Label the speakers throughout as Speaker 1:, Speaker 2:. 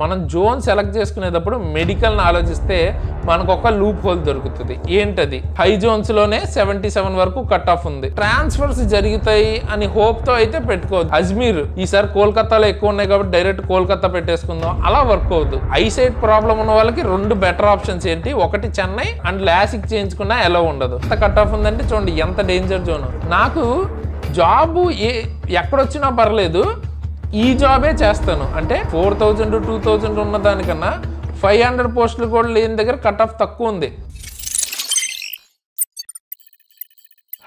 Speaker 1: మనం zone select చేసుకునేటప్పుడు మెడికల్ని ఆలోచిస్తే మనకు ఒక లూప్ హోల్ దొరుకుతుంది. ఏంటది? హై జోన్స్లోనే 77 వరకు కట్ ఆఫ్ ఉంది. ట్రాన్స్ఫర్స్ జరుగుతాయి అని హోప్తో అయితే పెట్టుకోవద్దు. అజ్మీర్ ఈసారి కోల్కతాలో ఎక్కువ ఉన్నాయి కాబట్టి డైరెక్ట్ కోల్కతా పెట్టేసుకుందాం, అలా వర్క్ అవ్వద్దు. ఐసైట్ ప్రాబ్లం ఉన్న వాళ్ళకి 2 బెటర్ ఆప్షన్స్ ఏంటి, ఒకటి చెన్నై అండ్ లాసిక్ చేయించుకున్నా ఎలా ఉండదు. ఎంత కట్ ఆఫ్ ఉందంటే చూడండి ఎంత డేంజర్ జోన్. నాకు జాబు ఎక్కడొచ్చినా పర్లేదు, ఈ జాబే చేస్తాను అంటే 4000 2000 ఉన్న దానికన్నా 500 పోస్టులు కూడా లేని దగ్గర కట్ ఆఫ్ తక్కువ ఉంది.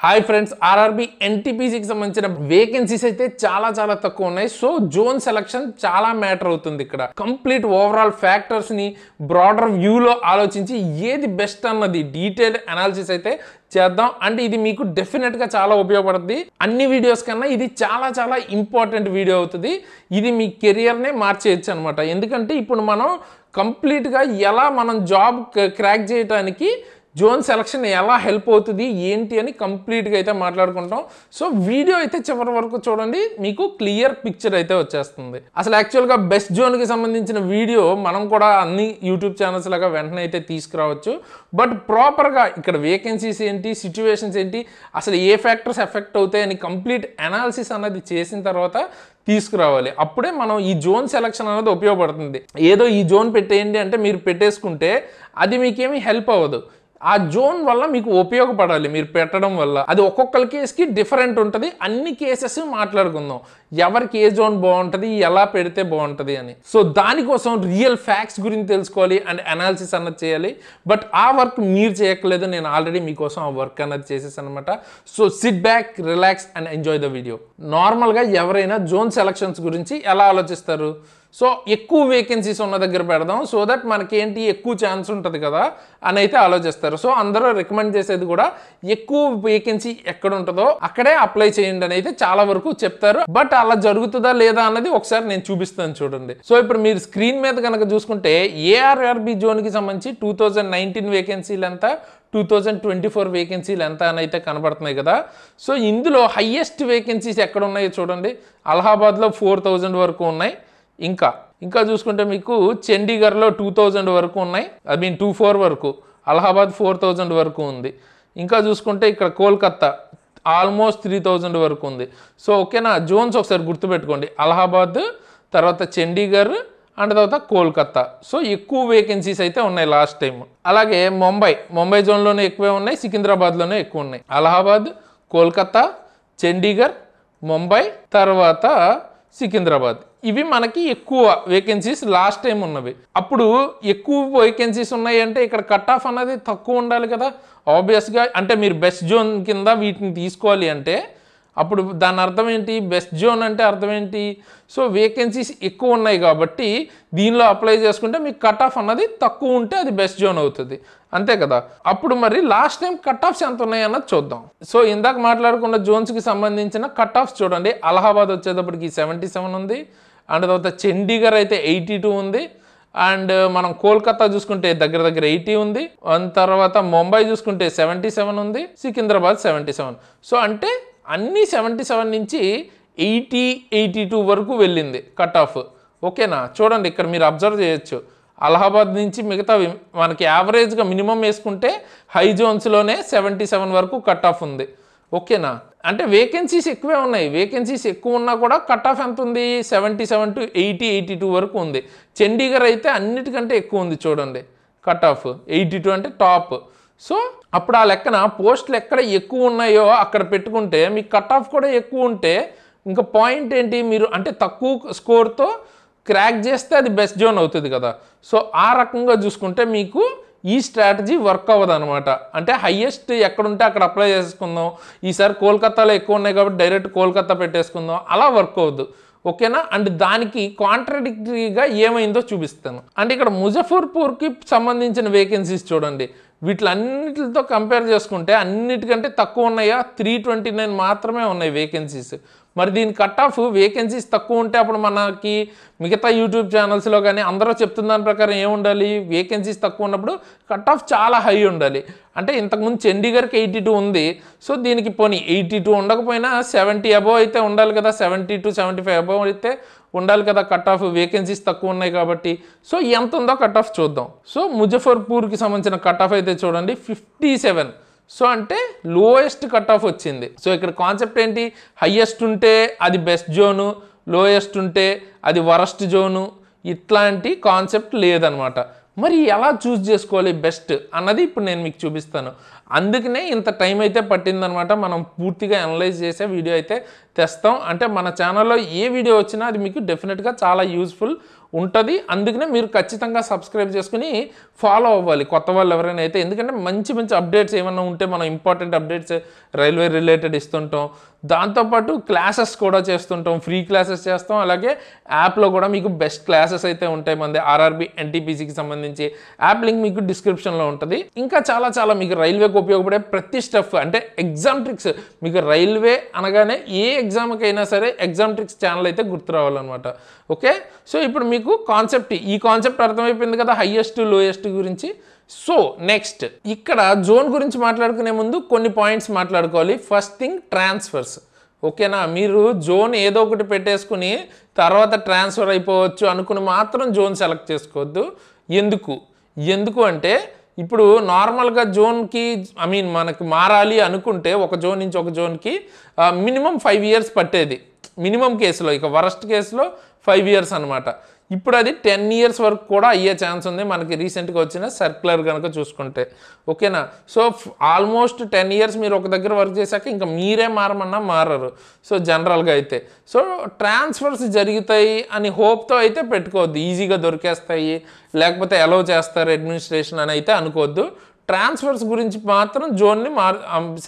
Speaker 1: హాయ్ ఫ్రెండ్స్, ఆర్ఆర్బీ ఎన్టీపీసీకి సంబంధించిన వేకెన్సీస్ అయితే చాలా తక్కువ ఉన్నాయి. సో జోన్ సెలక్షన్ చాలా మ్యాటర్ అవుతుంది. ఇక్కడ కంప్లీట్ ఓవరాల్ ఫ్యాక్టర్స్ ని బ్రాడర్ వ్యూలో ఆలోచించి ఏది బెస్ట్ అన్నది డీటెయిల్డ్ అనాలిసిస్ అయితే చేద్దాం. అంటే ఇది మీకు డెఫినెట్గా చాలా ఉపయోగపడుతుంది. అన్ని వీడియోస్ కన్నా ఇది చాలా ఇంపార్టెంట్ వీడియో అవుతుంది. ఇది మీ కెరియర్నే మార్చేయచ్చు అనమాట. ఎందుకంటే ఇప్పుడు మనం కంప్లీట్గా ఎలా మనం జాబ్ క్రాక్ చేయడానికి జోన్ సెలక్షన్ ఎలా హెల్ప్ అవుతుంది ఏంటి అని కంప్లీట్గా అయితే మాట్లాడుకుంటాం. సో వీడియో అయితే చివరి వరకు చూడండి, మీకు క్లియర్ పిక్చర్ అయితే వచ్చేస్తుంది. అసలు యాక్చువల్గా బెస్ట్ జోన్కి సంబంధించిన వీడియో మనం కూడా అన్ని యూట్యూబ్ ఛానల్స్ లాగా వెంటనే అయితే తీసుకురావచ్చు. బట్ ప్రాపర్గా ఇక్కడ వేకెన్సీస్ ఏంటి, సిచ్యువేషన్స్ ఏంటి, అసలు ఏ ఫ్యాక్టర్స్ ఎఫెక్ట్ అవుతాయి అని కంప్లీట్ అనాలిసిస్ అన్నది చేసిన తర్వాత తీసుకురావాలి. అప్పుడే మనం ఈ జోన్ సెలక్షన్ అనేది ఉపయోగపడుతుంది. ఏదో ఈ జోన్ పెట్టేయండి అంటే మీరు పెట్టేసుకుంటే అది మీకేమీ హెల్ప్ అవ్వదు. ఆ జోన్ వల్ల మీకు ఉపయోగపడాలి మీరు పెట్టడం వల్ల. అది ఒక్కొక్కరి కేసుకి డిఫరెంట్ ఉంటుంది. అన్ని కేసెస్ మాట్లాడుకుందాం, ఎవరికి ఏ జోన్ బాగుంటుంది, ఎలా పెడితే బాగుంటుంది అని. సో దానికోసం రియల్ ఫ్యాక్ట్స్ గురించి తెలుసుకోవాలి అండ్ అనాలిసిస్ అన్నది చేయాలి. బట్ ఆ వర్క్ మీరు చేయట్లేదు, నేను ఆల్రెడీ మీకోసం ఆ వర్క్ అన్నది చేసేసాను అనమాట. So SIT back, relax and enjoy the video. నార్మల్గా ఎవరైనా జోన్ సెలక్షన్స్ గురించి ఎలా ఆలోచిస్తారు? సో ఎక్కువ వేకెన్సీస్ ఉన్న దగ్గర పెడదాం, సో దట్ మనకేంటి ఎక్కువ ఛాన్స్ ఉంటుంది కదా అని అయితే ఆలోచిస్తారు. సో అందరూ రికమెండ్ చేసేది కూడా ఎక్కువ వేకెన్సీ ఎక్కడ ఉంటుందో అక్కడే అప్లై చేయండి అని అయితే చాలా వరకు చెప్తారు. బట్ అలా జరుగుతుందా లేదా అన్నది ఒకసారి నేను చూపిస్తాను చూడండి. సో ఇప్పుడు మీరు స్క్రీన్ మీద కనుక చూసుకుంటే ఏఆర్ఆర్బీ జోన్కి సంబంధించి 2019 వేకెన్సీలు ఎంత, 2024 వేకెన్సీలు ఎంత అని అయితే కనబడుతున్నాయి కదా. సో ఇందులో హైయెస్ట్ వేకెన్సీస్ ఎక్కడ ఉన్నాయో చూడండి. అలహాబాద్లో 4000 వరకు ఉన్నాయి. ఇంకా చూసుకుంటే మీకు చండీగఢ్లో 2000 వరకు ఉన్నాయి, 24 వరకు. అలహాబాద్ 4000 వరకు ఉంది. ఇంకా చూసుకుంటే ఇక్కడ కోల్కతా ఆల్మోస్ట్ 3000 వరకు ఉంది. సో ఓకేనా, జోన్స్ ఒకసారి గుర్తుపెట్టుకోండి, అలహాబాద్, తర్వాత చండీగఢ్ అండ్ తర్వాత కోల్కతా. సో ఎక్కువ వేకెన్సీస్ అయితే ఉన్నాయి లాస్ట్ టైం. అలాగే ముంబై జోన్లోనే ఎక్కువే ఉన్నాయి, సికింద్రాబాద్లోనే ఎక్కువ ఉన్నాయి. అలహాబాద్, కోల్కతా, చండీగఢ్, ముంబై, తర్వాత సికింద్రాబాద్, ఇవి మనకి ఎక్కువ వేకెన్సీస్ లాస్ట్ టైం ఉన్నవి. అప్పుడు ఎక్కువ వేకెన్సీస్ ఉన్నాయి అంటే ఇక్కడ కట్ ఆఫ్ అన్నది తక్కువ ఉండాలి కదా ఆబ్వియస్గా. అంటే మీరు బెస్ట్ జోన్ కింద వీటిని తీసుకోవాలి అంటే అప్పుడు దాని అర్థం ఏంటి? బెస్ట్ జోన్ అంటే అర్థం ఏంటి? సో వేకెన్సీస్ ఎక్కువ ఉన్నాయి కాబట్టి దీనిలో అప్లై చేసుకుంటే మీకు కట్ ఆఫ్ అన్నది తక్కువ ఉంటే అది బెస్ట్ జోన్ అవుతుంది, అంతే కదా. అప్పుడు మరి లాస్ట్ టైం కట్ ఆఫ్స్ ఎంత ఉన్నాయి అన్నది చూద్దాం. సో ఇందాక మాట్లాడుకున్న జోన్స్కి సంబంధించిన కట్ ఆఫ్స్ చూడండి. అలహాబాద్ వచ్చేటప్పటికి 77 ఉంది, అండ్ తర్వాత చండీగఢ్ అయితే 82 ఉంది, అండ్ మనం కోల్కతా చూసుకుంటే దగ్గర 80 ఉంది, అండ్ తర్వాత ముంబై చూసుకుంటే 77 ఉంది, సికింద్రాబాద్ 77. సో అంటే అన్ని 77 నుంచి 82 వరకు వెళ్ళింది కట్ ఆఫ్. ఓకేనా, చూడండి ఇక్కడ మీరు అబ్జర్వ్ చేయొచ్చు. అలహాబాద్ నుంచి మిగతా మనకి యావరేజ్గా మినిమం వేసుకుంటే హై జోన్స్లోనే 77 వరకు కట్ ఆఫ్ ఉంది. ఓకేనా, అంటే వేకెన్సీస్ ఎక్కువే ఉన్నాయి. వేకెన్సీస్ ఎక్కువ ఉన్నా కూడా కట్ ఆఫ్ ఎంత ఉంది? 77 to 82 వరకు ఉంది. చండీగఢ్ అయితే అన్నిటికంటే ఎక్కువ ఉంది చూడండి కట్ ఆఫ్, 82 అంటే టాప్. సో అప్పుడు ఆ లెక్కన పోస్టులు ఎక్కడ ఎక్కువ ఉన్నాయో అక్కడ పెట్టుకుంటే మీకు కట్ ఆఫ్ కూడా ఎక్కువ ఉంటే ఇంకా పాయింట్ ఏంటి? మీరు అంటే తక్కువ స్కోర్తో క్రాక్ చేస్తే అది బెస్ట్ జోన్ అవుతుంది కదా. సో ఆ రకంగా చూసుకుంటే మీకు ఈ స్ట్రాటజీ వర్క్ అవ్వదు అనమాట. అంటే హైయెస్ట్ ఎక్కడుంటే అక్కడ అప్లై చేసుకుందాం, ఈసారి కోల్కతాలో ఎక్కువ ఉన్నాయి కాబట్టి డైరెక్ట్ కోల్కతా పెట్టేసుకుందాం, అలా వర్క్ అవ్వదు. ఓకేనా, అండ్ దానికి కాంట్రాడిక్టరీగా ఏమైందో చూపిస్తాను. అంటే ఇక్కడ ముజఫర్పూర్కి సంబంధించిన వేకెన్సీస్ చూడండి, వీటిలన్నిటితో కంపేర్ చేసుకుంటే అన్నిటికంటే తక్కువ ఉన్నాయా? 329 మాత్రమే ఉన్నాయి వేకెన్సీస్. మరి దీని కట్ ఆఫ్ వేకెన్సీస్ తక్కువ ఉంటే అప్పుడు మనకి మిగతా యూట్యూబ్ ఛానల్స్లో కానీ అందరూ చెప్తున్న దాని ప్రకారం ఏముండాలి? వేకెన్సీస్ తక్కువ ఉన్నప్పుడు కట్ ఆఫ్ చాలా హై ఉండాలి. అంటే ఇంతకుముందు చండీగఢ్కి 82 ఉంది. సో దీనికి పోనీ 82 ఉండకపోయినా 70 అబోవ్ అయితే ఉండాలి కదా, 70 to 75 అబోవ్ అయితే ఉండాలి కదా కట్ ఆఫ్, వేకెన్సీస్ తక్కువ ఉన్నాయి కాబట్టి. సో ఎంత ఉందో కట్ ఆఫ్ చూద్దాం. సో ముజఫర్పూర్కి సంబంధించిన కట్ ఆఫ్ అయితే చూడండి 57. సో అంటే లోయెస్ట్ కట్ ఆఫ్ వచ్చింది. సో ఇక్కడ కాన్సెప్ట్ ఏంటి, హయ్యెస్ట్ ఉంటే అది బెస్ట్ జోను, లోయెస్ట్ ఉంటే అది వరస్ట్ జోను, ఇట్లాంటి కాన్సెప్ట్ లేదనమాట. మరి ఎలా చూస్ చేసుకోవాలి బెస్ట్ అన్నది ఇప్పుడు నేను మీకు చూపిస్తాను. అందుకనే ఇంత టైం అయితే పట్టిందనమాట. మనం పూర్తిగా అనలైజ్ చేసే వీడియో అయితే తెస్తాం. అంటే మన ఛానల్లో ఏ వీడియో వచ్చినా అది మీకు డెఫినెట్గా చాలా యూస్ఫుల్ ఉంటుంది. అందుకనే మీరు ఖచ్చితంగా సబ్స్క్రైబ్ చేసుకుని ఫాలో అవ్వాలి కొత్త వాళ్ళు ఎవరైనా అయితే. ఎందుకంటే మంచి మంచి అప్డేట్స్ ఏమన్నా ఉంటే మనం ఇంపార్టెంట్ అప్డేట్స్ రైల్వే రిలేటెడ్ ఇస్తుంటాం. దాంతోపాటు క్లాసెస్ కూడా చేస్తుంటాం, ఫ్రీ క్లాసెస్ చేస్తాం. అలాగే యాప్లో కూడా మీకు బెస్ట్ క్లాసెస్ అయితే ఉంటాయి. మనది ఆర్ఆర్బీ ఎన్టీపీసీకి సంబంధించి యాప్ లింక్ మీకు డిస్క్రిప్షన్లో ఉంటుంది. ఇంకా చాలా చాలా మీకు రైల్వేకి ఉపయోగపడే ప్రతి స్టెప్, అంటే ఎగ్జామ్ ట్రిక్స్, మీకు రైల్వే అనగానే ఏ ఎగ్జామ్కి అయినా సరే ఎగ్జామ్ ట్రిక్స్ ఛానల్ అయితే గుర్తు రావాలన్నమాట. ఓకే, సో ఇప్పుడు మీకు ఈ కాన్సెప్ట్ అర్థమైపోయింది కదా హైయెస్ట్ లోయెస్ట్ గురించి. సో నెక్స్ట్ ఇక్కడ జోన్ గురించి మాట్లాడుకునే ముందు కొన్ని పాయింట్స్ మాట్లాడుకోవాలి. First thing transfers. ఓకేనా, మీరు జోన్ ఏదో ఒకటి పెట్టేసుకుని తర్వాత ట్రాన్స్ఫర్ అయిపోవచ్చు అనుకుని మాత్రం జోన్ సెలెక్ట్ చేసుకోవద్దు. ఎందుకు అంటే ఇప్పుడు నార్మల్గా జోన్కి మనకి మారాలి అనుకుంటే ఒక జోన్ నుంచి ఒక జోన్కి మినిమం 5 years పట్టేది మినిమం కేసులో. ఇక వరస్ట్ కేసులో 5 years అనమాట. ఇప్పుడు అది 10 years వరకు కూడా అయ్యే ఛాన్స్ ఉంది మనకి రీసెంట్గా వచ్చిన సర్క్యులర్ కనుక చూసుకుంటే. ఓకేనా, సో ఆల్మోస్ట్ 10 years మీరు ఒక దగ్గర వర్క్ చేశాక ఇంకా మీరే మారమన్నా మారరు. సో జనరల్గా అయితే సో ట్రాన్స్ఫర్స్ జరుగుతాయి అని హోప్తో అయితే పెట్టుకోవద్దు. ఈజీగా దొరికేస్తాయి లేకపోతే అలౌ చేస్తారు అడ్మినిస్ట్రేషన్ అని అయితే అనుకోవద్దు. ట్రాన్స్ఫర్స్ గురించి మాత్రం జోన్ని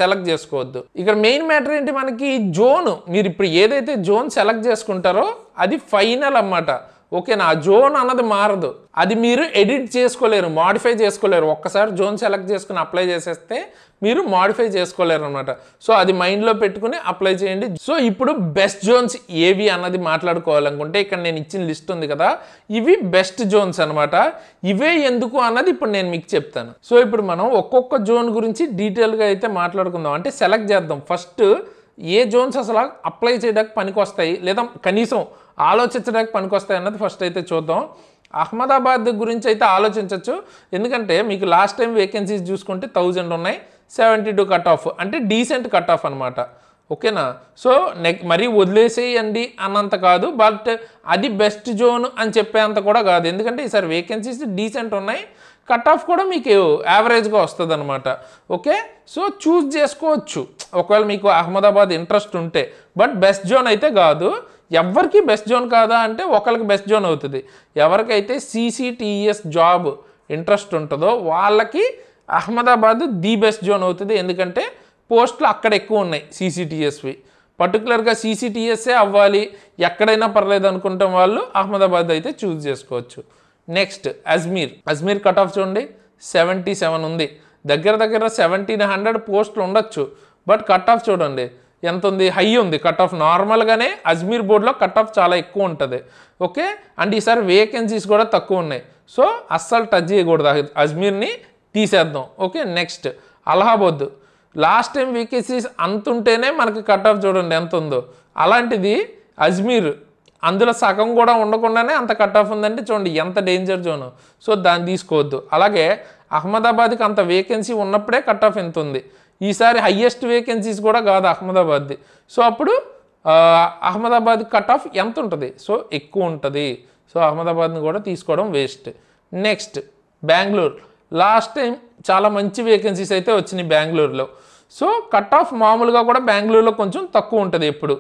Speaker 1: సెలెక్ట్ చేసుకోవద్దు. ఇక్కడ మెయిన్ మ్యాటర్ ఏంటి, మనకి జోన్ మీరు ఇప్పుడు ఏదైతే జోన్ సెలెక్ట్ చేసుకుంటారో అది ఫైనల్ అన్నమాట. ఓకేనా, ఆ జోన్ అన్నది మారదు. అది మీరు ఎడిట్ చేసుకోలేరు, మాడిఫై చేసుకోలేరు. ఒక్కసారి జోన్ సెలెక్ట్ చేసుకుని అప్లై చేసేస్తే మీరు మాడిఫై చేసుకోలేరు అనమాట. సో అది మైండ్లో పెట్టుకుని అప్లై చేయండి. సో ఇప్పుడు బెస్ట్ జోన్స్ ఏవి అన్నది మాట్లాడుకోవాలనుకుంటే ఇక్కడ నేను ఇచ్చిన లిస్ట్ ఉంది కదా, ఇవి బెస్ట్ జోన్స్ అనమాట. ఇవే ఎందుకు అన్నది ఇప్పుడు నేను మీకు చెప్తాను. సో ఇప్పుడు మనం ఒక్కొక్క జోన్ గురించి డీటెయిల్గా అయితే మాట్లాడుకుందాం. అంటే సెలెక్ట్ చేద్దాం. ఫస్ట్ ఏ జోన్స్ అసలు అప్లై చేయడానికి పనికి వస్తాయి లేదా కనీసం ఆలోచించడానికి పనికొస్తాయి అన్నది ఫస్ట్ అయితే చూద్దాం. అహ్మదాబాద్ గురించి అయితే ఆలోచించవచ్చు. ఎందుకంటే మీకు లాస్ట్ టైం వేకెన్సీస్ చూసుకుంటే 1000 ఉన్నాయి, 72 కట్ ఆఫ్, అంటే డీసెంట్ కట్ ఆఫ్ అనమాట. ఓకేనా, సో మరీ వదిలేసేయండి అన్నంత కాదు, బట్ అది బెస్ట్ జోన్ అని చెప్పేంత కూడా కాదు. ఎందుకంటే ఈసారి వేకెన్సీస్ డీసెంట్ ఉన్నాయి, కట్ ఆఫ్ కూడా మీకు యావరేజ్గా వస్తుంది అనమాట. ఓకే, సో చూస్ చేసుకోవచ్చు ఒకవేళ మీకు అహ్మదాబాద్ ఇంట్రెస్ట్ ఉంటే. బట్ బెస్ట్ జోన్ అయితే కాదు. ఎవరికి బెస్ట్ జోన్ కాదా అంటే ఒకరికి బెస్ట్ జోన్ అవుతుంది. ఎవరికైతే CCTS జాబ్ ఇంట్రెస్ట్ ఉంటుందో వాళ్ళకి అహ్మదాబాద్ ది బెస్ట్ జోన్ అవుతుంది. ఎందుకంటే పోస్టులు అక్కడ ఎక్కువ ఉన్నాయి CCTSవి. పర్టికులర్గా CCTSఏ అవ్వాలి, ఎక్కడైనా పర్లేదు అనుకుంటాం వాళ్ళు అహ్మదాబాద్ అయితే చూస్ చేసుకోవచ్చు. నెక్స్ట్ అజ్మీర్ కట్ ఆఫ్ చూడండి 77 ఉంది. దగ్గర 1700 పోస్టులు ఉండొచ్చు. బట్ కట్ ఆఫ్ చూడండి ఎంత ఉంది, హై ఉంది కట్ ఆఫ్. నార్మల్గానే అజ్మీర్ బోర్డులో కట్ ఆఫ్ చాలా ఎక్కువ ఉంటుంది. ఓకే, అండ్ ఈసారి వేకెన్సీస్ కూడా తక్కువ ఉన్నాయి. సో అస్సలు టచ్ చేయకూడదు, అజ్మీర్ని తీసేద్దాం. Okay, next Allahabad. Last time vacancies అంత ఉంటేనే మనకి కట్ ఆఫ్ చూడండి ఎంత ఉందో. అలాంటిది అజ్మీర్ అందులో సగం కూడా ఉండకుండానే అంత కట్ ఆఫ్ ఉందంటే చూడండి ఎంత డేంజర్ జోను. సో దాన్ని తీసుకోవద్దు. అలాగే అహ్మదాబాద్కి అంత వేకెన్సీ ఉన్నప్పుడే కట్ ఆఫ్ ఎంత ఉంది. ఈసారి హయ్యెస్ట్ వేకెన్సీస్ కూడా కాదు అహ్మదాబాద్ది. సో అప్పుడు అహ్మదాబాద్ కట్ ఆఫ్ ఎంత ఉంటుంది, సో ఎక్కువ ఉంటుంది. సో అహ్మదాబాద్ని కూడా తీసుకోవడం waste. Next Bengaluru. Last time చాలా మంచి వేకెన్సీస్ అయితే వచ్చినాయి బెంగళూరులో. సో కట్ ఆఫ్ మామూలుగా కూడా బెంగళూరులో కొంచెం తక్కువ ఉంటుంది ఎప్పుడు,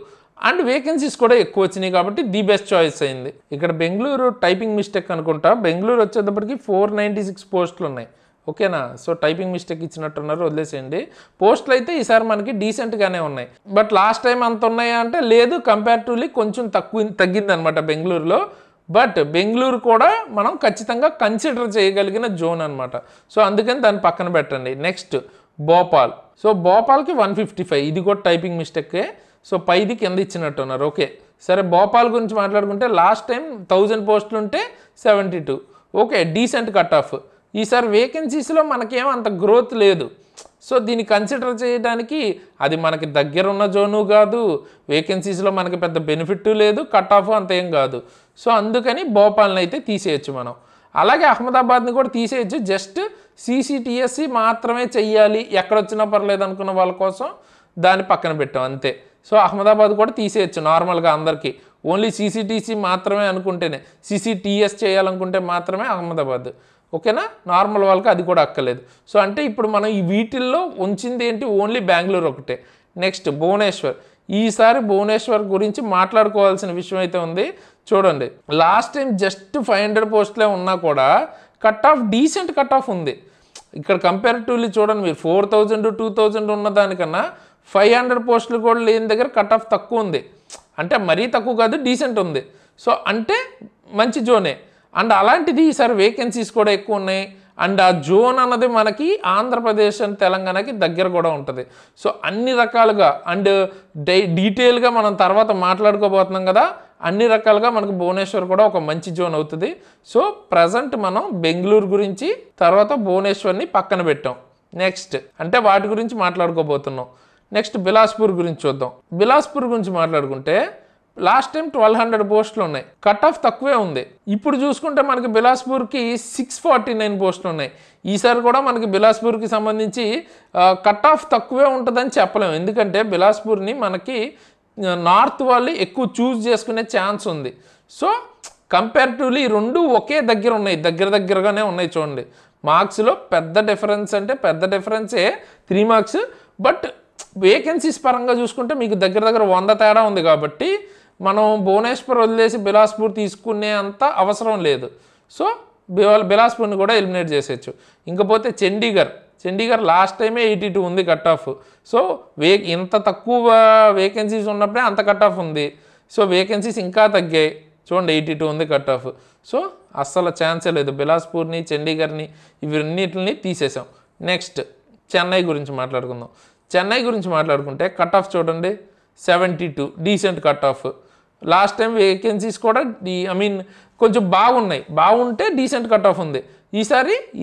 Speaker 1: అండ్ వేకెన్సీస్ కూడా ఎక్కువ వచ్చినాయి కాబట్టి ది బెస్ట్ చాయిస్ అయింది. ఇక్కడ బెంగళూరు టైపింగ్ మిస్టేక్ అనుకుంటా. బెంగళూరు వచ్చేటప్పటికి 496 పోస్టులు ఉన్నాయి. ఓకేనా, సో టైపింగ్ మిస్టేక్ ఇచ్చినట్టున్నారు, వదిలేసేయండి. పోస్టులు అయితే ఈసారి మనకి డీసెంట్గానే ఉన్నాయి. బట్ లాస్ట్ టైం అంత ఉన్నాయా అంటే లేదు, కంపారిటివ్లీ కొంచెం తగ్గింది అనమాట బెంగళూరులో. బట్ బెంగళూరు కూడా మనం ఖచ్చితంగా కన్సిడర్ చేయగలిగిన జోన్ అనమాట. సో అందుకని దాన్ని పక్కన పెట్టండి. నెక్స్ట్ భోపాల్. సో భోపాల్కి 155, ఇది కూడా టైపింగ్ మిస్టేకే. సో పైది కింద ఇచ్చినట్టున్నారు. ఓకే, సరే భోపాల్ గురించి మాట్లాడుకుంటే లాస్ట్ టైం 1000 పోస్టులు ఉంటే 72. Okay, decent cut off. ఈసారి వేకెన్సీస్లో మనకేం అంత గ్రోత్ లేదు. సో దీన్ని కన్సిడర్ చేయడానికి అది మనకి దగ్గర ఉన్న జోను కాదు, వేకెన్సీస్లో మనకి పెద్ద బెనిఫిట్ లేదు, కట్ ఆఫ్ అంతేం కాదు. సో అందుకని భోపాల్ని అయితే తీసేయచ్చు మనం. అలాగే అహ్మదాబాద్ని కూడా తీసేయచ్చు, జస్ట్ CCTSC మాత్రమే చెయ్యాలి ఎక్కడొచ్చినా పర్లేదు అనుకున్న వాళ్ళ కోసం దాన్ని పక్కన పెట్టాం అంతే. సో అహ్మదాబాద్ కూడా తీసేయచ్చు నార్మల్గా అందరికీ, ఓన్లీ CCTC మాత్రమే అనుకుంటేనే, CCTS చేయాలనుకుంటే మాత్రమే అహ్మదాబాద్. ఓకేనా, నార్మల్ వాళ్ళకి అది కూడా అక్కర్లేదు. సో అంటే ఇప్పుడు మనం ఈ వీటిల్లో ఉంచింది ఏంటి, ఓన్లీ బెంగళూరు ఒకటే. నెక్స్ట్ భువనేశ్వర్. ఈసారి భువనేశ్వర్ గురించి మాట్లాడుకోవాల్సిన విషయం అయితే ఉంది. చూడండి, లాస్ట్ టైం జస్ట్ 500 పోస్టులే ఉన్నా కూడా cut off decent cut off ఉంది. ఇక్కడ కంపారిటివ్లీ చూడండి మీరు, 4000 2000 ఉన్న దానికన్నా 500 పోస్టులు కూడా లేని దగ్గర కట్ ఆఫ్ తక్కువ ఉంది. అంటే మరీ తక్కువ కాదు, డీసెంట్ ఉంది. సో అంటే మంచి జోనే. అండ్ అలాంటిది ఈసారి వేకెన్సీస్ కూడా ఎక్కువ ఉన్నాయి. అండ్ ఆ జోన్ అన్నది మనకి ఆంధ్రప్రదేశ్ అండ్ తెలంగాణకి దగ్గర కూడా ఉంటుంది. సో అన్ని రకాలుగా అండ్ డీటెయిల్గా మనం తర్వాత మాట్లాడుకోబోతున్నాం కదా, అన్ని రకాలుగా మనకు భువనేశ్వర్ కూడా ఒక మంచి జోన్ అవుతుంది. సో ప్రజెంట్ మనం బెంగళూరు గురించి తర్వాత భువనేశ్వర్ని పక్కన పెట్టాం. నెక్స్ట్ అంటే వాటి గురించి మాట్లాడుకోబోతున్నాం. నెక్స్ట్ బిలాస్పూర్ గురించి చూద్దాం. బిలాస్పూర్ గురించి మాట్లాడుకుంటే లాస్ట్ టైం 1200 పోస్టులు ఉన్నాయి, కట్ ఆఫ్ తక్కువే ఉంది. ఇప్పుడు చూసుకుంటే మనకి బిలాస్పూర్కి 649 పోస్టులు ఉన్నాయి. ఈసారి కూడా మనకి బిలాస్పూర్కి సంబంధించి కట్ ఆఫ్ తక్కువే ఉంటుందని చెప్పలేము, ఎందుకంటే బిలాస్పూర్ని మనకి నార్త్ వాళ్ళు ఎక్కువ చూస్ చేసుకునే ఛాన్స్ ఉంది. సో కంపారిటివ్లీ ఈ రెండు ఒకే దగ్గర ఉన్నాయి, దగ్గరగానే ఉన్నాయి. చూడండి మార్క్స్లో పెద్ద డిఫరెన్స్ అంటే పెద్ద డిఫరెన్సే 3 మార్క్స్, బట్ వేకెన్సీస్ పరంగా చూసుకుంటే మీకు దగ్గర 100 తేడా ఉంది. కాబట్టి మనం భువనేశ్వర్ వదిలేసి బిలాస్పూర్ తీసుకునే అంత అవసరం లేదు. సో బిలాస్పూర్ని కూడా ఎలిమినేట్ చేసేయచ్చు. ఇంకపోతే చండీగఢ్ లాస్ట్ టైమే 82 ఉంది కట్ ఆఫ్. సో ఇంత తక్కువ వేకెన్సీస్ ఉన్నప్పుడే అంత కట్ ఆఫ్ ఉంది. సో వేకెన్సీస్ ఇంకా తగ్గాయి, చూడండి 82 ఉంది కట్ ఆఫ్. సో అస్సలు ఛాన్సే లేదు. బిలాస్పూర్ని, చండీగఢ్ని ఇవన్నిటిని తీసేసాం. నెక్స్ట్ చెన్నై గురించి మాట్లాడుకుందాం. చెన్నై గురించి మాట్లాడుకుంటే కట్ ఆఫ్ చూడండి 72, decent cut off. Last time vacancies కూడా కొంచెం బాగుంటే డీసెంట్ కట్ ఆఫ్ ఉంది.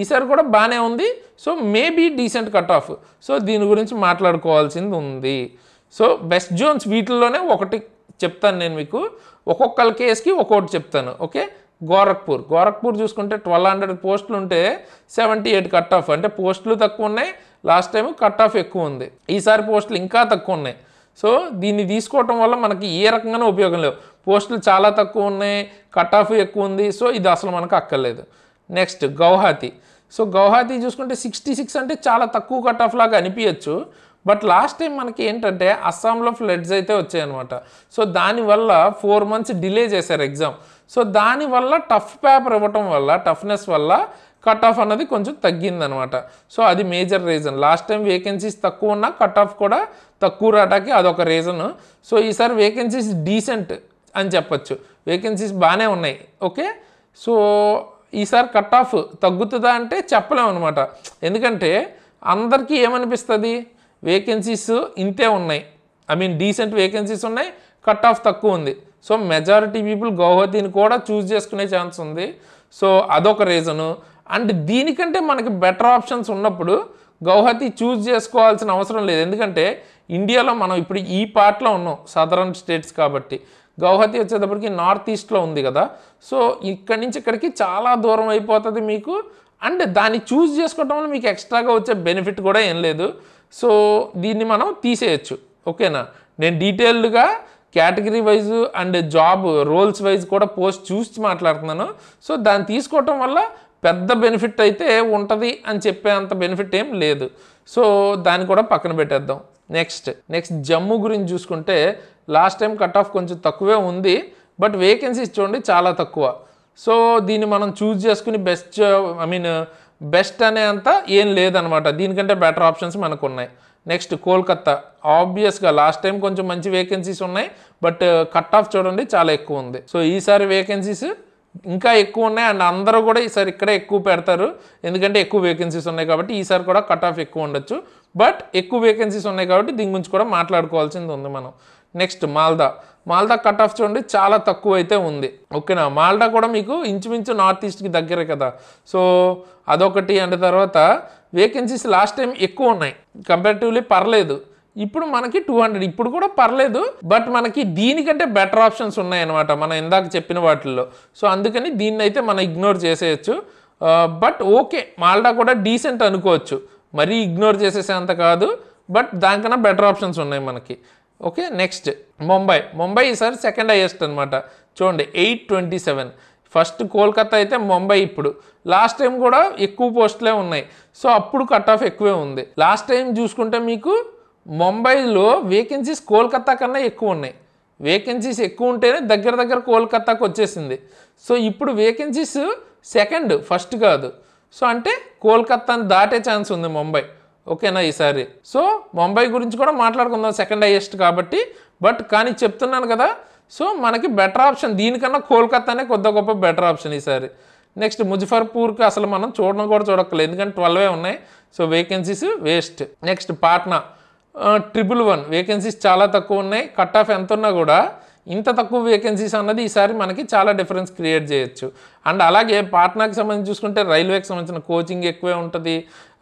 Speaker 1: ఈసారి కూడా బాగానే ఉంది. So maybe decent cut off. So దీని గురించి మాట్లాడుకోవాల్సింది ఉంది. సో బెస్ట్ జోన్స్ వీటిల్లోనే ఒకటి చెప్తాను నేను మీకు, ఒక్కొక్కల కేసుకి ఒక్కొక్కటి చెప్తాను. ఓకే, గోరఖ్పూర్ చూసుకుంటే 1200 పోస్టులు ఉంటే 78 కట్ ఆఫ్. అంటే పోస్టులు తక్కువ ఉన్నాయి, లాస్ట్ టైం కట్ ఆఫ్ ఎక్కువ ఉంది. ఈసారి పోస్టులు ఇంకా తక్కువ ఉన్నాయి. సో దీన్ని తీసుకోవటం వల్ల మనకి ఏ రకంగానే ఉపయోగం లేవు. పోస్టులు చాలా తక్కువ ఉన్నాయి, కట్ ఆఫ్ ఎక్కువ ఉంది. సో ఇది అసలు మనకు అక్కర్లేదు. నెక్స్ట్ గౌహతి. సో గౌహతి చూసుకుంటే 66 అంటే చాలా తక్కువ కట్ ఆఫ్ లాగా అనిపించచ్చు, బట్ లాస్ట్ టైం మనకి ఏంటంటే అస్సాంలో ఫ్లడ్స్ అయితే వచ్చాయన్నమాట. సో దానివల్ల 4 మంత్స్ డిలే చేశారు ఎగ్జామ్. సో దానివల్ల టఫ్ పేపర్ ఇవ్వటం వల్ల, టఫ్నెస్ వల్ల కట్ ఆఫ్ అన్నది కొంచెం తగ్గిందనమాట. సో అది major reason. Last time vacancies తక్కువ ఉన్నా కట్ ఆఫ్ కూడా తక్కువ రావడానికి అదొక రీజన్. సో ఈసారి వేకెన్సీస్ డీసెంట్ అని చెప్పచ్చు, వేకెన్సీస్ బాగానే ఉన్నాయి. ఓకే, సో ఈసారి కట్ ఆఫ్ తగ్గుతుందా అంటే చెప్పలేము అనమాట. ఎందుకంటే అందరికీ ఏమనిపిస్తుంది, వేకెన్సీస్ ఇంతే ఉన్నాయి, డీసెంట్ వేకెన్సీస్ ఉన్నాయి, కట్ ఆఫ్ తక్కువ ఉంది. సో మెజారిటీ పీపుల్ గౌహతిని కూడా చూస్ చేసుకునే ఛాన్స్ ఉంది. సో అదొక రీజను. అండ్ దీనికంటే మనకి బెటర్ ఆప్షన్స్ ఉన్నప్పుడు గౌహతి చూస్ చేసుకోవాల్సిన అవసరం లేదు. ఎందుకంటే ఇండియాలో మనం ఇప్పుడు ఈ పార్ట్లో ఉన్నాం, సదరన్ స్టేట్స్ కాబట్టి. గౌహతి వచ్చేటప్పటికి నార్త్ ఈస్ట్లో ఉంది కదా. సో ఇక్కడి నుంచి ఇక్కడికి చాలా దూరం అయిపోతుంది మీకు. అండ్ దాన్ని చూస్ చేసుకోవటం వల్ల మీకు ఎక్స్ట్రాగా వచ్చే బెనిఫిట్ కూడా ఏం లేదు. సో దీన్ని మనం తీసేయచ్చు. ఓకేనా, నేను డీటెయిల్డ్గా category wise and job roles wise కూడా పోస్ట్ చూసి మాట్లాడుతున్నాను. సో దాన్ని తీసుకోవటం వల్ల పెద్ద బెనిఫిట్ అయితే ఉంటుంది అని చెప్పే అంత బెనిఫిట్ ఏం లేదు. సో దాన్ని కూడా పక్కన పెట్టేద్దాం. నెక్స్ట్ జమ్మూ గురించి చూసుకుంటే లాస్ట్ టైం కట్ ఆఫ్ కొంచెం తక్కువే ఉంది, బట్ వేకెన్సీస్ చూడండి చాలా తక్కువ. సో దీన్ని మనం చూస్ చేసుకుని బెస్ట్ అనే అంత ఏం లేదనమాట. దీనికంటే బెటర్ ఆప్షన్స్ మనకు ఉన్నాయి. నెక్స్ట్ కోల్కత్తా. ఆబ్వియస్గా లాస్ట్ టైం కొంచెం మంచి వేకెన్సీస్ ఉన్నాయి, బట్ కట్ ఆఫ్ చూడండి చాలా ఎక్కువ ఉంది. సో ఈసారి వేకెన్సీస్ ఇంకా ఎక్కువ ఉన్నాయి. అండ్ అందరూ కూడా ఈసారి ఇక్కడే ఎక్కువ పెడతారు, ఎందుకంటే ఎక్కువ వేకెన్సీస్ ఉన్నాయి కాబట్టి. ఈసారి కూడా కట్ ఆఫ్ ఎక్కువ ఉండొచ్చు, బట్ ఎక్కువ వేకెన్సీస్ ఉన్నాయి కాబట్టి దీని గురించి కూడా మాట్లాడుకోవాల్సింది ఉంది మనం. నెక్స్ట్ మాల్దా కట్ ఆఫ్ చూడండి చాలా తక్కువ అయితే ఉంది. ఓకేనా, మాల్దా కూడా మీకు ఇంచుమించు నార్త్ ఈస్ట్కి దగ్గరే కదా. సో అదొకటి. అండ్ తర్వాత వేకెన్సీస్ లాస్ట్ టైం ఎక్కువ ఉన్నాయి, కంపారిటివ్లీ పర్లేదు. ఇప్పుడు మనకి 200, ఇప్పుడు కూడా పర్లేదు, బట్ మనకి దీనికంటే బెటర్ ఆప్షన్స్ ఉన్నాయన్నమాట మనం ఇందాక చెప్పిన వాటిల్లో. సో అందుకని దీన్ని అయితే మనం ఇగ్నోర్ చేసేయచ్చు. బట్ ఓకే, మాల్డా కూడా డీసెంట్ అనుకోవచ్చు, మరీ ఇగ్నోర్ చేసేసేంత కాదు, బట్ దానికన్నా బెటర్ ఆప్షన్స్ ఉన్నాయి మనకి. ఓకే, నెక్స్ట్ ముంబై ఈసారి సెకండ్ హైయెస్ట్ అనమాట. చూడండి 827. ఫస్ట్ కోల్కతా అయితే ముంబై. ఇప్పుడు లాస్ట్ టైం కూడా ఎక్కువ పోస్టులే ఉన్నాయి, సో అప్పుడు కట్ ఆఫ్ ఎక్కువే ఉంది. లాస్ట్ టైం చూసుకుంటే మీకు ముంబైలో వేకెన్సీస్ కోల్కతా కన్నా ఎక్కువ ఉన్నాయి. వేకెన్సీస్ ఎక్కువ ఉంటేనే దగ్గర కోల్కతాకు వచ్చేసింది. సో ఇప్పుడు వేకెన్సీస్ సెకండ్, ఫస్ట్ కాదు. సో అంటే కోల్కతాని దాటే ఛాన్స్ ఉంది ముంబై. ఓకేనా ఈసారి. సో ముంబై గురించి కూడా మాట్లాడుకుందాం, సెకండ్ హైయెస్ట్ కాబట్టి. బట్ కానీ చెప్తున్నాను కదా, సో మనకి బెటర్ ఆప్షన్ దీనికన్నా కోల్కతానే కొద్ది గొప్ప బెటర్ ఆప్షన్ ఈసారి. నెక్స్ట్ ముజఫర్పూర్కి అసలు మనం చూడడం కూడా చూడక్కర్లేదు, ఎందుకంటే 12 ఉన్నాయి. So vacancies waste. Next Patna 111. Vacancies చాలా తక్కువ ఉన్నాయి. కట్ ఆఫ్ ఎంత ఉన్నా కూడా ఇంత తక్కువ వేకెన్సీస్ అన్నది ఈసారి మనకి చాలా డిఫరెన్స్ క్రియేట్ చేయొచ్చు. అండ్ అలాగే పాట్నాకి సంబంధించి చూసుకుంటే రైల్వేకి సంబంధించిన కోచింగ్ ఎక్కువే ఉంటుంది.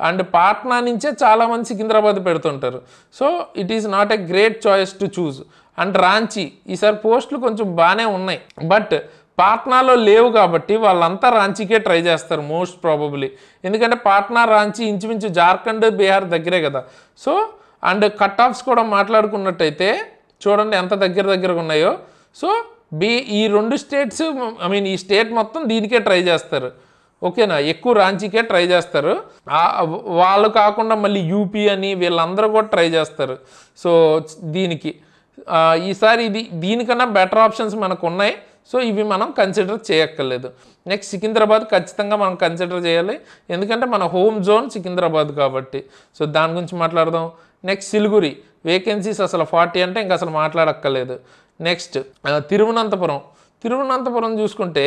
Speaker 1: అండ్ పాట్నా నుంచే చాలామంది సికింద్రాబాద్ పెడుతుంటారు. So it is not a great choice to choose. And Ranchi ఈసారి పోస్టులు కొంచెం బాగానే ఉన్నాయి, బట్ పాట్నాలో లేవు కాబట్టి వాళ్ళంతా రాంచీకే ట్రై చేస్తారు మోస్ట్ ప్రాబబ్లీ. ఎందుకంటే పాట్నా రాంచీ ఇంచుమించు జార్ఖండ్ బీహార్ దగ్గరే కదా. సో అండ్ కట్ ఆఫ్స్ కూడా మాట్లాడుకున్నట్టయితే చూడండి ఎంత దగ్గరగా ఉన్నాయో. సో ఈ 2 స్టేట్స్, ఈ స్టేట్ మొత్తం దీనికే ట్రై చేస్తారు. ఓకేనా, ఎక్కువ రాంచీకే ట్రై చేస్తారు. వాళ్ళు కాకుండా మళ్ళీ యూపీ అని వీళ్ళందరూ కూడా ట్రై చేస్తారు. సో దీనికి ఈసారి దీనికన్నా బెటర్ ఆప్షన్స్ మనకు ఉన్నాయి. సో ఇవి మనం కన్సిడర్ చేయక్కర్లేదు. నెక్స్ట్ సికింద్రాబాద్ ఖచ్చితంగా మనం కన్సిడర్ చేయాలి, ఎందుకంటే మన హోమ్ జోన్ సికింద్రాబాద్ కాబట్టి. సో దాని గురించి మాట్లాడదాం. నెక్స్ట్ సిలిగురి వేకెన్సీస్ అసలు 40 అంటే ఇంకా అసలు మాట్లాడక్కర్లేదు. నెక్స్ట్ తిరువనంతపురం చూసుకుంటే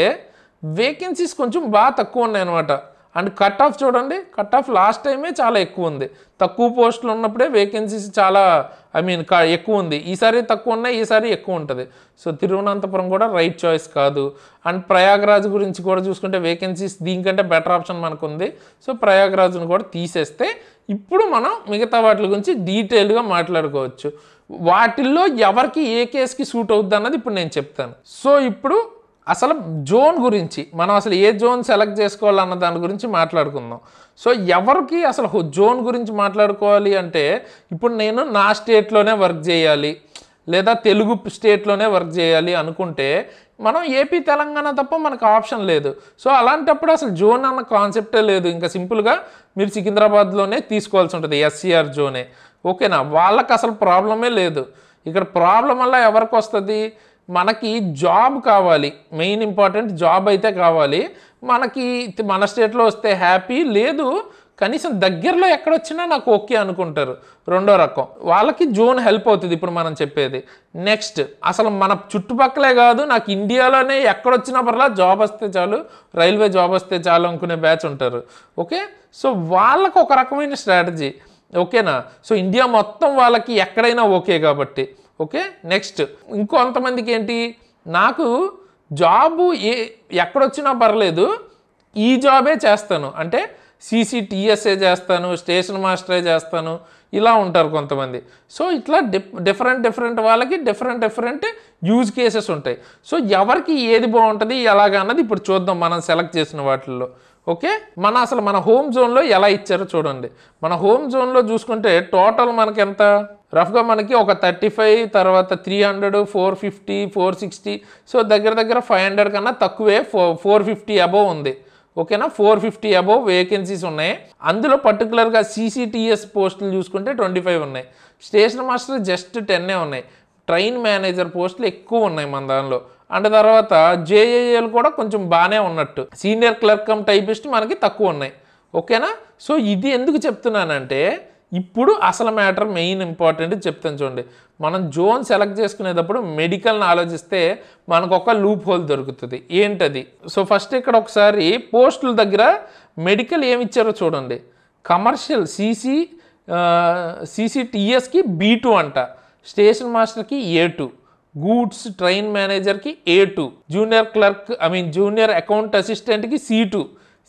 Speaker 1: వేకెన్సీస్ కొంచెం బాగా తక్కువ ఉన్నాయి అనమాట. అండ్ కట్ ఆఫ్ చూడండి, కట్ ఆఫ్ లాస్ట్ టైమే చాలా ఎక్కువ ఉంది. తక్కువ పోస్టులు ఉన్నప్పుడే వేకెన్సీస్ చాలా ఎక్కువ ఉంది. ఈసారి తక్కువ ఉన్నాయి, ఈసారి ఎక్కువ ఉంటుంది. సో తిరువనంతపురం కూడా రైట్ చాయిస్ కాదు. అండ్ ప్రయాగ్రాజ్ గురించి కూడా చూసుకుంటే వేకెన్సీస్ దీనికంటే బెటర్ ఆప్షన్ మనకు ఉంది. సో ప్రయాగ్రాజ్ను కూడా తీసేస్తే ఇప్పుడు మనం మిగతా వాటి గురించి డీటెయిల్గా మాట్లాడుకోవచ్చు. వాటిల్లో ఎవరికి ఏ కేసుకి సూట్ అవుద్ది అన్నది ఇప్పుడు నేను చెప్తాను. సో ఇప్పుడు అసలు జోన్ గురించి మనం అసలు ఏ జోన్ సెలెక్ట్ చేసుకోవాలన్న దాని గురించి మాట్లాడుకుందాం. సో ఎవరికి అసలు జోన్ గురించి మాట్లాడుకోవాలి అంటే, ఇప్పుడు నేను నా స్టేట్లోనే వర్క్ చేయాలి లేదా తెలుగు స్టేట్లోనే వర్క్ చేయాలి అనుకుంటే మనం ఏపీ తెలంగాణ తప్ప మనకు ఆప్షన్ లేదు. సో అలాంటప్పుడు అసలు జోన్ అన్న కాన్సెప్టే లేదు. ఇంకా సింపుల్గా మీరు సికింద్రాబాద్లోనే తీసుకోవాల్సి ఉంటుంది, ఎస్సీఆర్ జోనే. ఓకేనా, వాళ్ళకి అసలు ప్రాబ్లమే లేదు. ఇక్కడ ప్రాబ్లం వల్ల ఎవరికి వస్తుంది, మనకి జాబ్ కావాలి, మెయిన్ ఇంపార్టెంట్ జాబ్ అయితే కావాలి. మనకి మన స్టేట్లో వస్తే హ్యాపీ, లేదు కనీసం దగ్గరలో ఎక్కడొచ్చినా నాకు ఓకే అనుకుంటారు. రెండో రకం వాళ్ళకి జోన్ హెల్ప్ అవుతుంది ఇప్పుడు మనం చెప్పేది. నెక్స్ట్ అసలు మన చుట్టుపక్కలే కాదు, నాకు ఇండియాలోనే ఎక్కడొచ్చినా పర్లా జాబ్ వస్తే చాలు, రైల్వే జాబ్ వస్తే చాలు అనుకునే బ్యాచ్ ఉంటారు. ఓకే, సో వాళ్ళకు ఒక రకమైన స్ట్రాటజీ. ఓకేనా, సో ఇండియా మొత్తం వాళ్ళకి ఎక్కడైనా ఓకే కాబట్టి. ఓకే, నెక్స్ట్ ఇంకొంతమందికి ఏంటి, నాకు జాబు ఎక్కడొచ్చినా పర్లేదు, ఈ జాబే చేస్తాను అంటే CCTSఏ చేస్తాను, స్టేషన్ మాస్టరే చేస్తాను, ఇలా ఉంటారు కొంతమంది. సో ఇట్లా డిఫరెంట్ వాళ్ళకి డిఫరెంట్ యూజ్ కేసెస్ ఉంటాయి. సో ఎవరికి ఏది బాగుంటుంది ఎలాగన్నది ఇప్పుడు చూద్దాం మనం సెలెక్ట్ చేసిన వాటిల్లో. ఓకే, మన హోమ్ జోన్లో ఎలా ఇచ్చారో చూడండి. మన హోమ్ జోన్లో చూసుకుంటే టోటల్ మనకి ఎంత, రఫ్గా మనకి ఒక 35, తర్వాత 300, 450, 460. సో దగ్గర 500 కన్నా తక్కువే 450 అబోవ్ ఉంది. ఓకేనా, 450 అబోవ్ వేకెన్సీస్ ఉన్నాయి. అందులో పర్టికులర్గా CCTS పోస్టులు చూసుకుంటే 25 ఉన్నాయి. స్టేషన్ మాస్టర్ జస్ట్ 10 ఉన్నాయి. ట్రైన్ మేనేజర్ పోస్టులు ఎక్కువ ఉన్నాయి మన దానిలో. అండ్ తర్వాత JAL కూడా కొంచెం బాగానే ఉన్నట్టు, సీనియర్ క్లర్క్ కమ్ టైపిస్ట్ మనకి తక్కువ ఉన్నాయి. ఓకేనా, సో ఇది ఎందుకు చెప్తున్నానంటే ఇప్పుడు అసలు మ్యాటర్ మెయిన్ ఇంపార్టెంట్ చెప్తాను చూడండి. మనం జోన్ సెలెక్ట్ చేసుకునేటప్పుడు మెడికల్ని ఆలోచిస్తే మనకు ఒక లూప్ హోల్ దొరుకుతుంది. ఏంటది, సో ఫస్ట్ ఇక్కడ ఒకసారి పోస్టుల దగ్గర మెడికల్ ఏమిచ్చారో చూడండి. కమర్షియల్ CCTSకి B2 అంట, స్టేషన్ మాస్టర్కి A2, గూడ్స్ ట్రైన్ మేనేజర్కి A2, junior clerk junior account అసిస్టెంట్కి C2,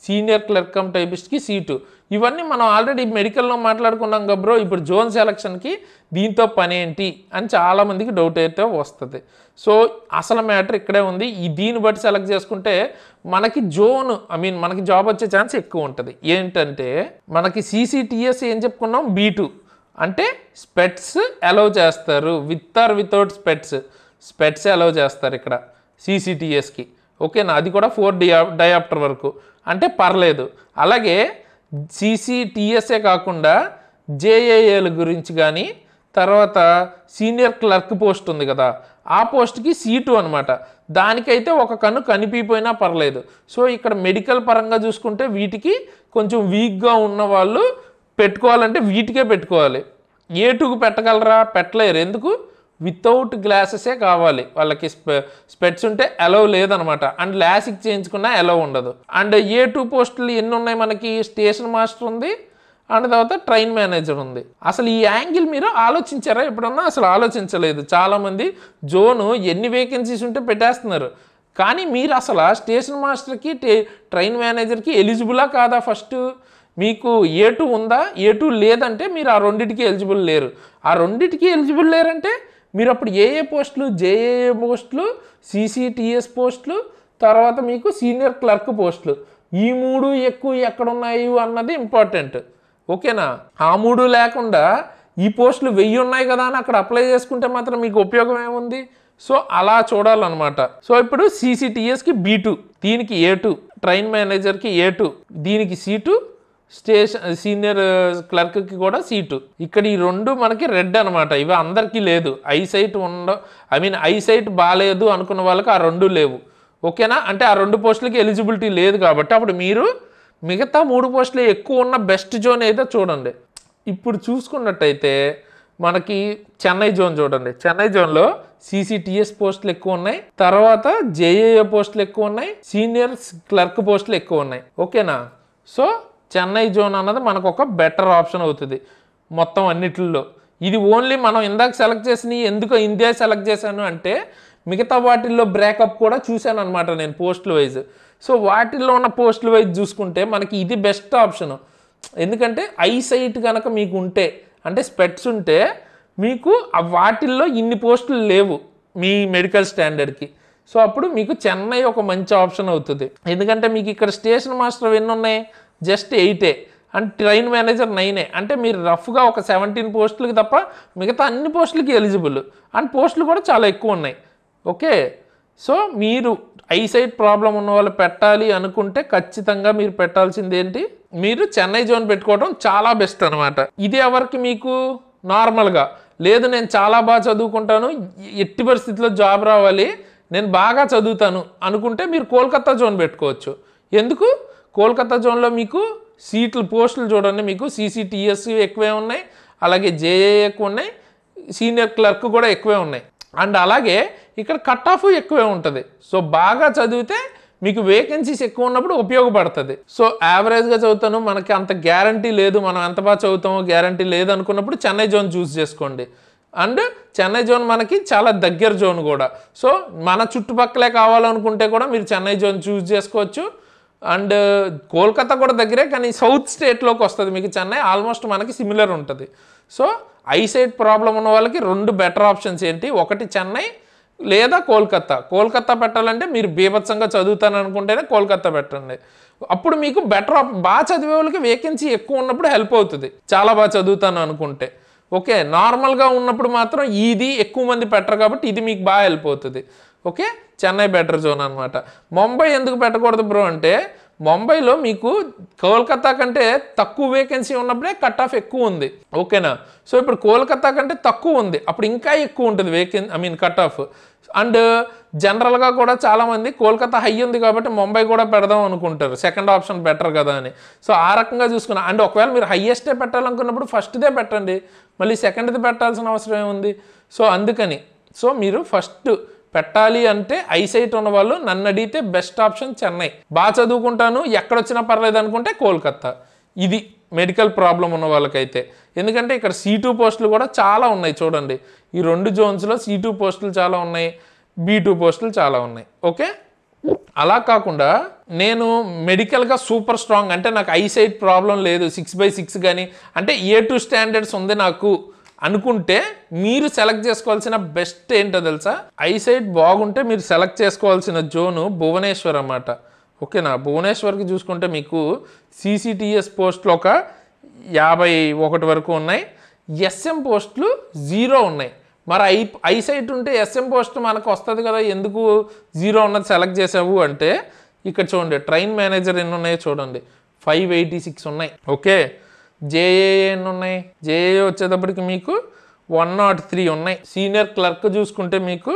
Speaker 1: సీనియర్ క్లర్క్ కమ్ టైపిస్ట్కి C2. ఇవన్నీ మనం ఆల్రెడీ మెడికల్లో మాట్లాడుకున్నాం బ్రో. ఇప్పుడు జోన్ సెలక్షన్కి దీంతో పని ఏంటి అని చాలామందికి డౌట్ అయితే వస్తుంది. సో అసలు మ్యాటర్ ఇక్కడే ఉంది. దీన్ని బట్టి సెలెక్ట్ చేసుకుంటే మనకి జోన్ మనకి జాబ్ వచ్చే ఛాన్స్ ఎక్కువ ఉంటుంది. ఏంటంటే మనకి CCTS ఏం చెప్పుకున్నాం, B2 అంటే స్పెట్స్ అలౌ చేస్తారు, with or without specs allow చేస్తారు ఇక్కడ CCTSకి. ఓకేనా, అది కూడా 4 డయాప్టర్ వరకు అంటే పర్లేదు. అలాగే CCTSఏ కాకుండా JAL గురించి కానీ తర్వాత సీనియర్ క్లర్క్ పోస్ట్ ఉంది కదా, ఆ పోస్ట్కి C2 అనమాట. దానికైతే ఒక కన్ను కనిపిపోయినా పర్లేదు. సో ఇక్కడ మెడికల్ పరంగా చూసుకుంటే వీటికి కొంచెం వీక్గా ఉన్న వాళ్ళు పెట్టుకోవాలంటే వీటికే పెట్టుకోవాలి. A2కి పెట్టగలరా? పెట్టలేరు. ఎందుకు? వితౌట్ గ్లాసెసే కావాలి వాళ్ళకి. స్పెట్స్ ఉంటే అలౌ లేదనమాట. అండ్ లాసిక్ చేయించుకున్నా అలౌ ఉండదు. అండ్ A2 పోస్టులు ఎన్ని ఉన్నాయి మనకి? స్టేషన్ మాస్టర్ ఉంది, అండ్ తర్వాత ట్రైన్ మేనేజర్ ఉంది. అసలు ఈ యాంగిల్ మీరు ఆలోచించారా ఎప్పుడన్నా? అసలు ఆలోచించలేదు. చాలామంది జోను ఎన్ని వేకెన్సీస్ ఉంటే పెట్టేస్తున్నారు. కానీ మీరు అసలు స్టేషన్ మాస్టర్కి ట్రైన్ మేనేజర్కి ఎలిజిబులా కాదా? ఫస్ట్ మీకు A2 ఉందా? A2 లేదంటే మీరు ఆ రెండింటికి ఎలిజిబుల్ లేరు. ఆ రెండింటికి ఎలిజిబుల్ లేరంటే మీరు అప్పుడు ఏ పోస్టులు, JAA పోస్టులు, CCTS పోస్టులు, తర్వాత మీకు సీనియర్ క్లర్క్ పోస్టులు, ఈ 3 ఎక్కువ ఎక్కడ ఉన్నాయి అన్నది ఇంపార్టెంట్. ఓకేనా? ఆ 3 లేకుండా ఈ పోస్టులు 1000 ఉన్నాయి కదా అని అక్కడ అప్లై చేసుకుంటే మాత్రం మీకు ఉపయోగం ఏముంది? సో అలా చూడాలన్నమాట. సో ఇప్పుడు CCTSకి B2, దీనికి A2, ట్రైన్ మేనేజర్కి A2, దీనికి C2, సీనియర్ క్లర్క్కి కూడా C2. ఇక్కడ ఈ 2 మనకి రెడ్ అనమాట. ఇవి అందరికీ లేదు. ఐసైట్ ఐసైట్ బాగాలేదు అనుకున్న వాళ్ళకి ఆ 2 లేవు. ఓకేనా? అంటే ఆ 2 పోస్టులకి ఎలిజిబిలిటీ లేదు కాబట్టి అప్పుడు మీరు మిగతా 3 పోస్టులు ఎక్కువ ఉన్న బెస్ట్ జోన్ ఏదో చూడండి. ఇప్పుడు చూసుకున్నట్టయితే మనకి చెన్నై జోన్ చూడండి. చెన్నై జోన్లో CCTS పోస్టులు ఎక్కువ ఉన్నాయి, తర్వాత JAA పోస్టులు ఎక్కువ ఉన్నాయి, సీనియర్ క్లర్క్ పోస్టులు ఎక్కువ ఉన్నాయి. ఓకేనా? సో చెన్నై జోన్ అన్నది మనకు ఒక బెటర్ ఆప్షన్ అవుతుంది మొత్తం అన్నిటిల్లో. ఇది ఓన్లీ మనం ఇందాక సెలెక్ట్ చేసినవి ఎందుకు ఇండియా సెలెక్ట్ చేశాను అంటే మిగతా వాటిల్లో బ్రేకప్ కూడా చూశాను అనమాట నేను పోస్టుల వైజ్. సో వాటిల్లో ఉన్న పోస్టుల వైజ్ చూసుకుంటే మనకి ఇది బెస్ట్ ఆప్షన్. ఎందుకంటే ఐసైట్ కనుక మీకు ఉంటే, అంటే స్పెట్స్ ఉంటే మీకు వాటిల్లో ఇన్ని పోస్టులు లేవు మీ మెడికల్ స్టాండర్డ్కి. సో అప్పుడు మీకు చెన్నై ఒక మంచి ఆప్షన్ అవుతుంది. ఎందుకంటే మీకు ఇక్కడ స్టేషన్ మాస్టర్ ఎన్ని ఉన్నాయి? Just 8 and train manager 9. అంటే మీరు రఫ్గా ఒక 17 పోస్టులకి తప్ప మిగతా అన్ని పోస్టులకి ఎలిజిబుల్. అండ్ పోస్టులు కూడా చాలా ఎక్కువ ఉన్నాయి. ఓకే, సో మీరు ఐసైట్ ప్రాబ్లం ఉన్న వాళ్ళు పెట్టాలి అనుకుంటే ఖచ్చితంగా మీరు పెట్టాల్సింది ఏంటి? మీరు చెన్నై జోన్ పెట్టుకోవడం చాలా బెస్ట్ అనమాట. ఇది ఎవరికి? మీకు నార్మల్గా లేదు నేను చాలా బాగా చదువుకుంటాను, ఎట్టి పరిస్థితిలో జాబ్ రావాలి, నేను బాగా చదువుతాను అనుకుంటే మీరు కోల్కతా జోన్ పెట్టుకోవచ్చు. ఎందుకు? కోల్కతా జోన్లో మీకు పోస్టులు చూడండి, మీకు CCTS ఎక్కువే ఉన్నాయి, అలాగే JAA ఎక్కువ ఉన్నాయి, సీనియర్ క్లర్క్ కూడా ఎక్కువే ఉన్నాయి. అండ్ అలాగే ఇక్కడ కట్ ఆఫ్ ఎక్కువే ఉంటుంది. సో బాగా చదివితే మీకు వేకెన్సీస్ ఎక్కువ ఉన్నప్పుడు ఉపయోగపడుతుంది. సో యావరేజ్గా చదువుతాను, మనకి అంత గ్యారంటీ లేదు, మనం ఎంత బాగా చదువుతామో గ్యారంటీ లేదు అనుకున్నప్పుడు చెన్నై జోన్ చూస్ చేసుకోండి. అండ్ చెన్నై జోన్ మనకి చాలా దగ్గర జోన్ కూడా. సో మన చుట్టుపక్కలే కావాలనుకుంటే కూడా మీరు చెన్నై జోన్ చూస్ చేసుకోవచ్చు. అండ్ కోల్కతా కూడా దగ్గరే, కానీ సౌత్ స్టేట్లోకి వస్తుంది మీకు చెన్నై. ఆల్మోస్ట్ మనకి సిమిలర్ ఉంటుంది. సో ఐసైట్ ప్రాబ్లం ఉన్న వాళ్ళకి 2 బెటర్ ఆప్షన్స్ ఏంటి? ఒకటి చెన్నై లేదా కోల్కతా పెట్టాలంటే మీరు బీభత్సంగా చదువుతాను అనుకుంటేనే కోల్కతా పెట్టండి. అప్పుడు మీకు బెటర్ బాగా చదివే వాళ్ళకి వేకెన్సీ ఎక్కువ ఉన్నప్పుడు హెల్ప్ అవుతుంది, చాలా బాగా చదువుతాను అనుకుంటే. ఓకే, నార్మల్గా ఉన్నప్పుడు మాత్రం ఇది ఎక్కువ మంది పెట్టరు కాబట్టి ఇది మీకు బాగా హెల్ప్ అవుతుంది. ఓకే, చెన్నై బెటర్ జోన్ అనమాట. ముంబై ఎందుకు పెట్టకూడదు బ్రో అంటే ముంబైలో మీకు కోల్కతా కంటే తక్కువ వేకెన్సీ ఉన్నప్పుడే కట్ ఆఫ్ ఎక్కువ ఉంది. ఓకేనా? సో ఇప్పుడు కోల్కతా కంటే తక్కువ ఉంది, అప్పుడు ఇంకా ఎక్కువ ఉంటుంది కట్ ఆఫ్. అండ్ జనరల్గా కూడా చాలామంది కోల్కతా హై ఉంది కాబట్టి ముంబై కూడా పెడదాం అనుకుంటారు, సెకండ్ ఆప్షన్ బెటర్ కదా అని. సో ఆ రకంగా చూసుకున్నా. అండ్ ఒకవేళ మీరు హైయెస్టే పెట్టాలనుకున్నప్పుడు ఫస్ట్దే పెట్టండి, మళ్ళీ సెకండ్ది పెట్టాల్సిన అవసరం ఏముంది? సో అందుకని మీరు ఫస్ట్ పెట్టాలి అంటే ఐసైట్ ఉన్న వాళ్ళు నన్ను అడిగితే బెస్ట్ ఆప్షన్ చెన్నై. బాగా చదువుకుంటాను, ఎక్కడొచ్చినా పర్లేదు అనుకుంటే కోల్కతా. ఇది మెడికల్ ప్రాబ్లం ఉన్న వాళ్ళకైతే. ఎందుకంటే ఇక్కడ C2 పోస్టులు కూడా చాలా ఉన్నాయి చూడండి. ఈ 2 జోన్స్లో C2 పోస్టులు చాలా ఉన్నాయి, B2 పోస్టులు చాలా ఉన్నాయి. ఓకే, అలా కాకుండా నేను మెడికల్గా సూపర్ స్ట్రాంగ్ అంటే నాకు ఐసైట్ ప్రాబ్లం లేదు 6/6 కానీ అంటే A2 స్టాండర్డ్స్ ఉంది నాకు అనుకుంటే మీరు సెలెక్ట్ చేసుకోవాల్సిన బెస్ట్ ఏంటో తెలుసా? ఐసైట్ బాగుంటే మీరు సెలెక్ట్ చేసుకోవాల్సిన జోను భువనేశ్వర్ అన్నమాట. ఓకేనా, భువనేశ్వర్కి చూసుకుంటే మీకు CCTS పోస్టులు ఒక 51 వరకు ఉన్నాయి, SM పోస్టులు 0 ఉన్నాయి. మరి ఐసైట్ ఉంటే SM పోస్ట్ మనకు వస్తుంది కదా, ఎందుకు 0 ఉన్నది సెలెక్ట్ చేసావు అంటే ఇక్కడ చూడండి ట్రైన్ మేనేజర్ ఎన్ని ఉన్నాయో చూడండి, 586 ఉన్నాయి. ఓకే, JAA ఎన్ని ఉన్నాయి? JAA వచ్చేటప్పటికి మీకు 103 ఉన్నాయి. సీనియర్ క్లర్క్ చూసుకుంటే మీకు